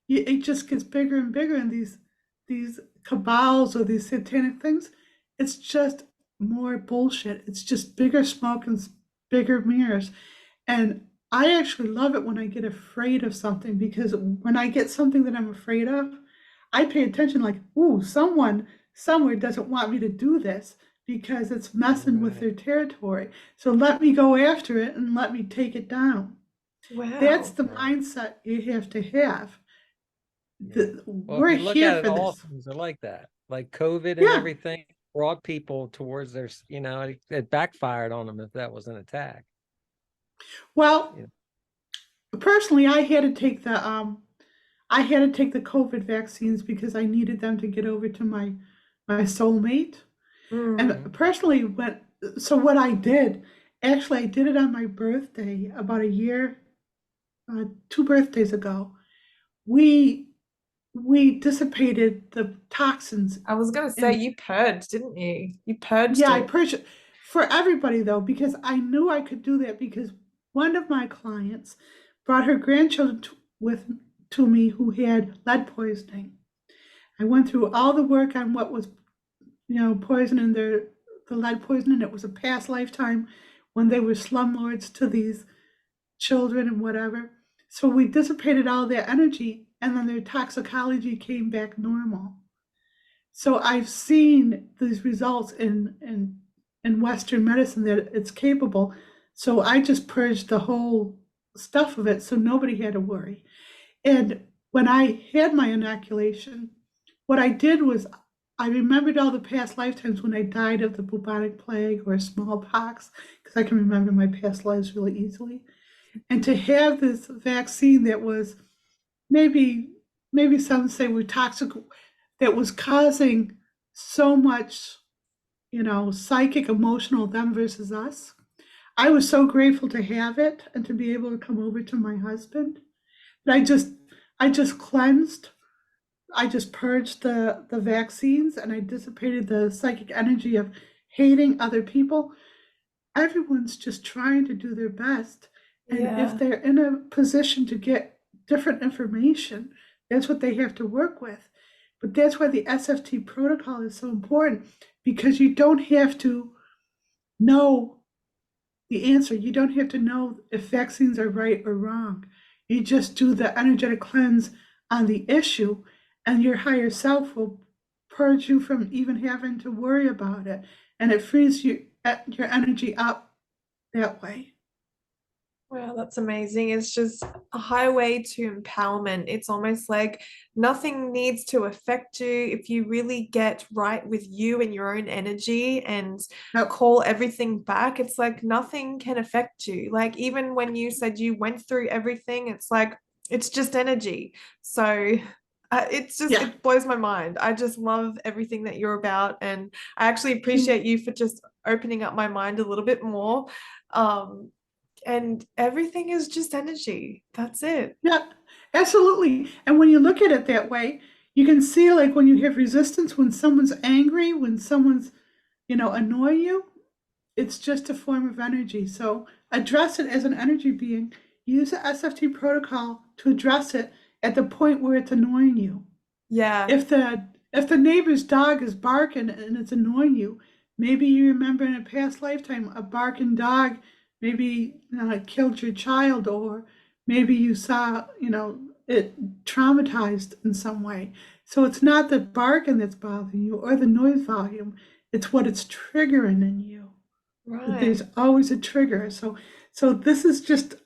it just gets bigger and bigger. And these cabals or these satanic things, it's just more bullshit. It's just bigger smoke and bigger mirrors. And I actually love it when I get afraid of something, because when I get something that I'm afraid of, I pay attention, like, ooh, someone somewhere doesn't want me to do this because it's messing with their territory. So let me go after it and let me take it down. That's Wow. the mindset you have to have. Yeah. Well, if We're you look here at it, for all this. things are like that. Like COVID and Yeah. everything brought people towards their, it backfired on them if that was an attack. Well, You personally, I had to take the COVID vaccines because I needed them to get over to my soulmate. And Mm. Mhm. personally, what I did, actually, I did it on my birthday about a year, 2 birthdays ago. We we dissipated the toxins I was gonna say in. you purged, didn't you? You purged Yeah, I it. purchased for everybody though, because I knew I could do that, because one of my clients brought her grandchildren to me who had lead poisoning. I went through all the work on what was, poisoning the lead poisoning. It was a past lifetime when they were slumlords to these children and whatever. So we dissipated all their energy, and then their toxicology came back normal. So I've seen these results in Western medicine that it's capable. So I just purged the whole stuff of it, so nobody had to worry. And when I had my inoculation, what I did was I remembered all the past lifetimes when I died of the bubonic plague or smallpox, because I can remember my past lives really easily. And to have this vaccine that was maybe maybe some say were toxic, that was causing so much, psychic, emotional, them versus us. I was so grateful to have it and to be able to come over to my husband. And I just cleansed. I just purged the vaccines, and I dissipated the psychic energy of hating other people. Everyone's just trying to do their best. And if Yeah. they're in a position to get different information, that's what they have to work with. But that's why the SFT protocol is so important, because you don't have to know the answer. You don't have to know if vaccines are right or wrong. You just do the energetic cleanse on the issue, and your higher self will purge you from even having to worry about it. And it frees your energy up that way. Wow, that's amazing. It's just a highway to empowerment. It's almost like nothing needs to affect you if you really get right with you and your own energy and Now, call everything back. It's like nothing can affect you. Like even when you said you went through everything, it's like it's just energy. So yeah. it blows my mind. I just love everything that you're about, and I actually appreciate you for just opening up my mind a little bit more. Um, and everything is just energy. That's it. Yeah, absolutely. And when you look at it that way, you can see like when you have resistance, when someone's angry, when someone's, annoy you, it's just a form of energy. So address it as an energy being. Use the SFT protocol to address it at the point where it's annoying you. Yeah. If the neighbor's dog is barking and it's annoying you, maybe you remember in a past lifetime a barking dog maybe killed your child, or maybe you saw it traumatized in some way. So it's not the barking that's bothering you or the noise volume; it's what it's triggering in you. Right. There's always a trigger. So this is just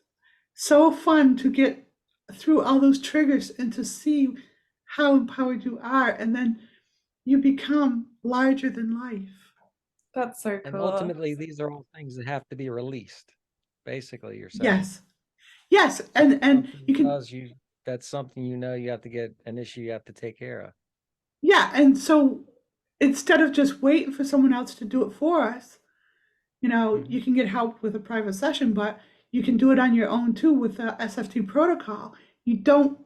so fun to get through all those triggers and to see how empowered you are, and then you become larger than life. That's so And cool. ultimately, these are all things that have to be released. Basically, you're saying. Yes, yes, and Something you can, does you. That's something you have to get an issue you have to take care of. yeah, and so instead of just waiting for someone else to do it for us, Hmm. you can get help with a private session, but you can do it on your own too with the SFT protocol. You don't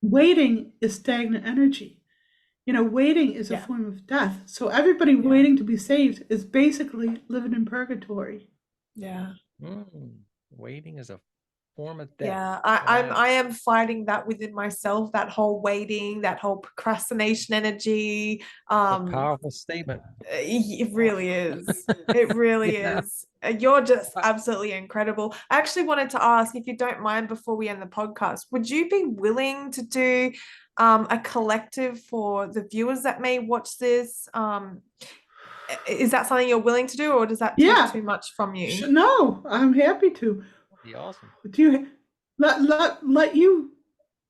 Waiting is stagnant energy. Waiting is a Yeah. form of death. So everybody Yeah. waiting to be saved is basically living in purgatory. Yeah. Waiting is a form of death. Yeah, I Wow. am fighting that within myself, that whole waiting, that whole procrastination energy. A powerful statement. It really is. It really Yeah. is. You're just I- absolutely incredible. I actually wanted to ask, if you don't mind, before we end the podcast, would you be willing to do a collective for the viewers that may watch this? Is that something you're willing to do, or does that take Yeah. too much from you? No, I'm happy to. That'd be awesome. Do you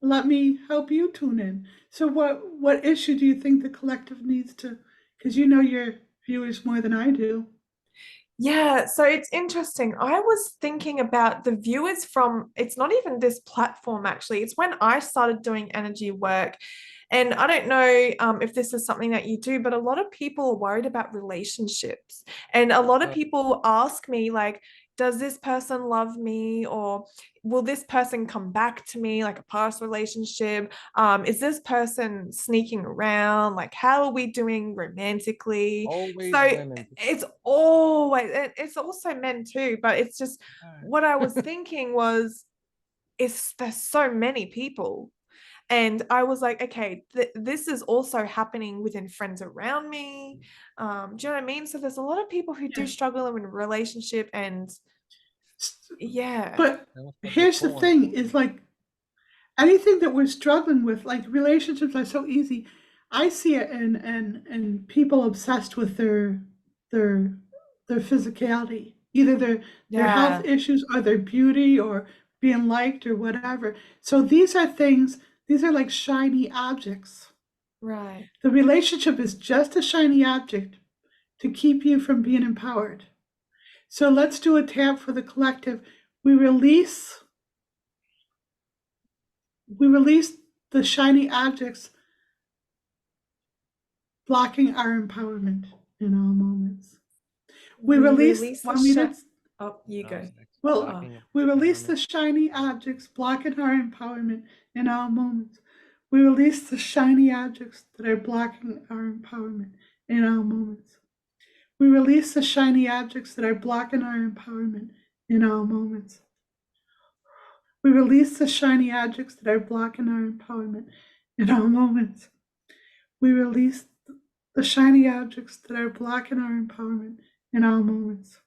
let me help you tune in? So what issue do you think the collective needs to? Because you know your viewers more than I do. Yeah, so it's interesting. I was thinking about the viewers from, it's not even this platform actually, it's when I started doing energy work. And I don't know if this is something that you do, but a lot of people are worried about relationships. And a lot of Uh, people ask me, like, does this person love me? Or will this person come back to me, like a past relationship? Is this person sneaking around? Like, how are we doing romantically? always So women. it's always, it's also men too, but it's just All what I was thinking was, is there's so many people. And I was like, okay, this is also happening within friends around me. Do you know what I mean? So there's a lot of people who do Yeah. struggle in a relationship, and yeah. But That's what they're here's the pulling. thing: is like anything that we're struggling with, like relationships are so easy. I see it in people obsessed with their their physicality, either their health Yeah. issues or their beauty or being liked or whatever. So these are things, these are like shiny objects. Right. The relationship is just a shiny object to keep you from being empowered. So let's do a tap for the collective. We release we release the shiny objects blocking our empowerment in all moments. We We release, release the want me to, shit. Oh, you I go. was next. well, Oh, Blocking we release empowerment. the shiny objects blocking our empowerment in all moments. We release the shiny objects that are blocking our empowerment in all moments. We release the shiny objects that are blocking our empowerment in all moments. We release the shiny objects that are blocking our empowerment in all moments. We release the shiny objects that are blocking our empowerment in all moments.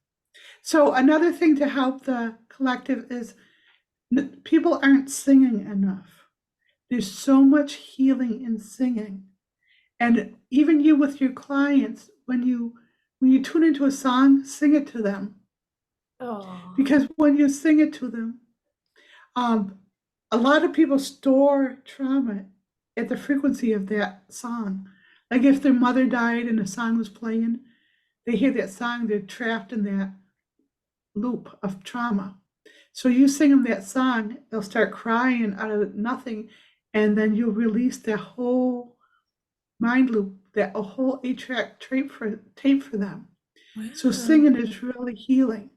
So, another thing to help the collective is people aren't singing enough. There's so much healing in singing. And even you with your clients, when you tune into a song, sing it to them. oh, Because when you sing it to them, um, a lot of people store trauma at the frequency of that song. Like if their mother died and a song was playing, they hear that song, they're trapped in that loop of trauma. So you sing them that song, they'll start crying out of nothing, and then you'll release that whole mind loop, that a whole 8-track tape for them. So wow. singing is really healing.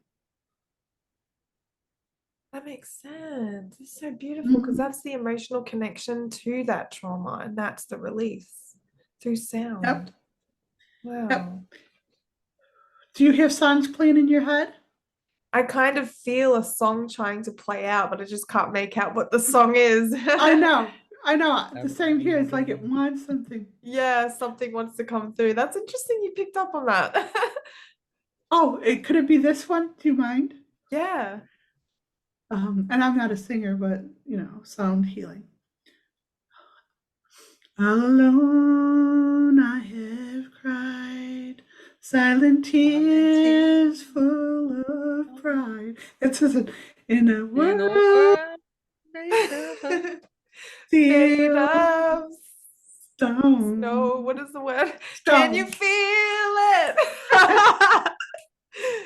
That makes sense. It's so beautiful because Mhm. that's the emotional connection to that trauma, and that's the release through Yep. sound. Yep. Wow. Do you hear songs playing in your head? I kind of feel a song trying to play out, but I just can't make out what the song is. I know. I know. The same here. It's like it Everything. wants something. Yeah, something wants to come through. That's interesting you picked up on that. Oh, could it be this one? Do you mind? Yeah. And I'm not a singer, but sound healing. Alone I have cried, silent tears full of pride. It says it in a In a world world made of Made still of snow. What stone. is the word? Can you Stone. feel it?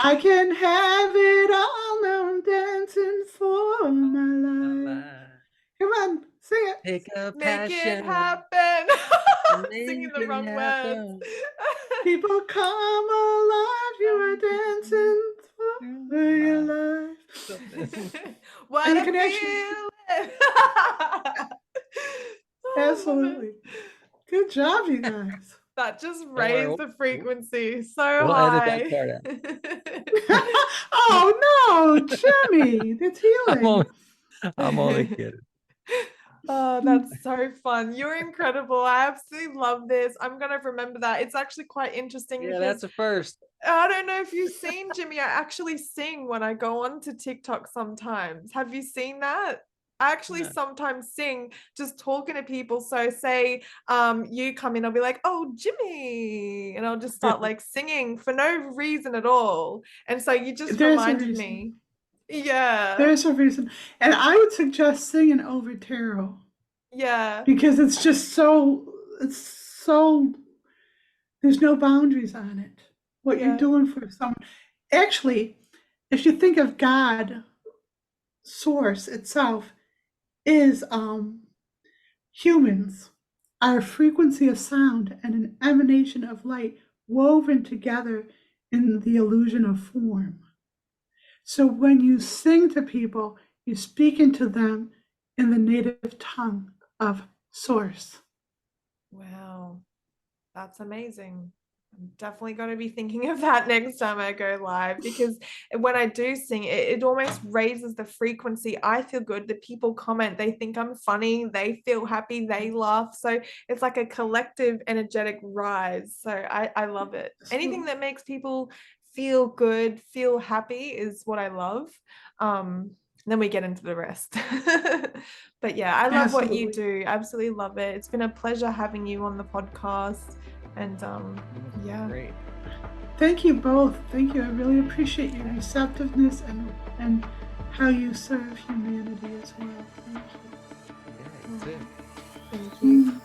I can have it all now. I'm dancing for my my life. life. Come on, sing it. Take a Make it passion happen. and Singing make the it wrong words. happen. People come alive. You are dancing for your life. What And you a can actually, feeling. Oh, I love it. absolutely. Good job, you guys. That just Don't worry, raised the frequency so we'll edit that high. part out. Oh no, Jimmy, that's I'm healing. only, I'm only kidding. Oh, that's so fun. You're incredible. I absolutely love this. I'm going to remember that. It's actually quite interesting Yeah, because that's a first. I don't know if you've seen Jimmy. I actually sing when I go on to TikTok sometimes. Have you seen that? I actually No. sometimes sing just talking to people. So say you come in, I'll be like, oh, Jimmy. And I'll just start like singing for no reason at all. And so you just There's a reminded reason. me. Yeah. There's a reason. And I would suggest singing over tarot Yeah. because it's so, there's no boundaries on it. What you're Yeah. doing for someone. Actually, if you think of God, source itself is humans are a frequency of sound and an emanation of light woven together in the illusion of form. So when you sing to people, you speak into them in the native tongue of source. Wow. That's amazing. I'm definitely going to be thinking of that next time I go live because when I do sing, it almost raises the frequency. I feel good. The people comment, they think I'm funny, they feel happy, they laugh. So it's like a collective energetic rise. So I love it. Anything that makes people feel good, feel happy is what I love. Then we get into the rest. But yeah, I love what you Absolutely. do. Absolutely love it. It's been a pleasure having you on the podcast. And yeah. Great. Thank you both. Thank you. I really appreciate your receptiveness and how you serve humanity as well. Thank you. Yeah, you too. Thank you.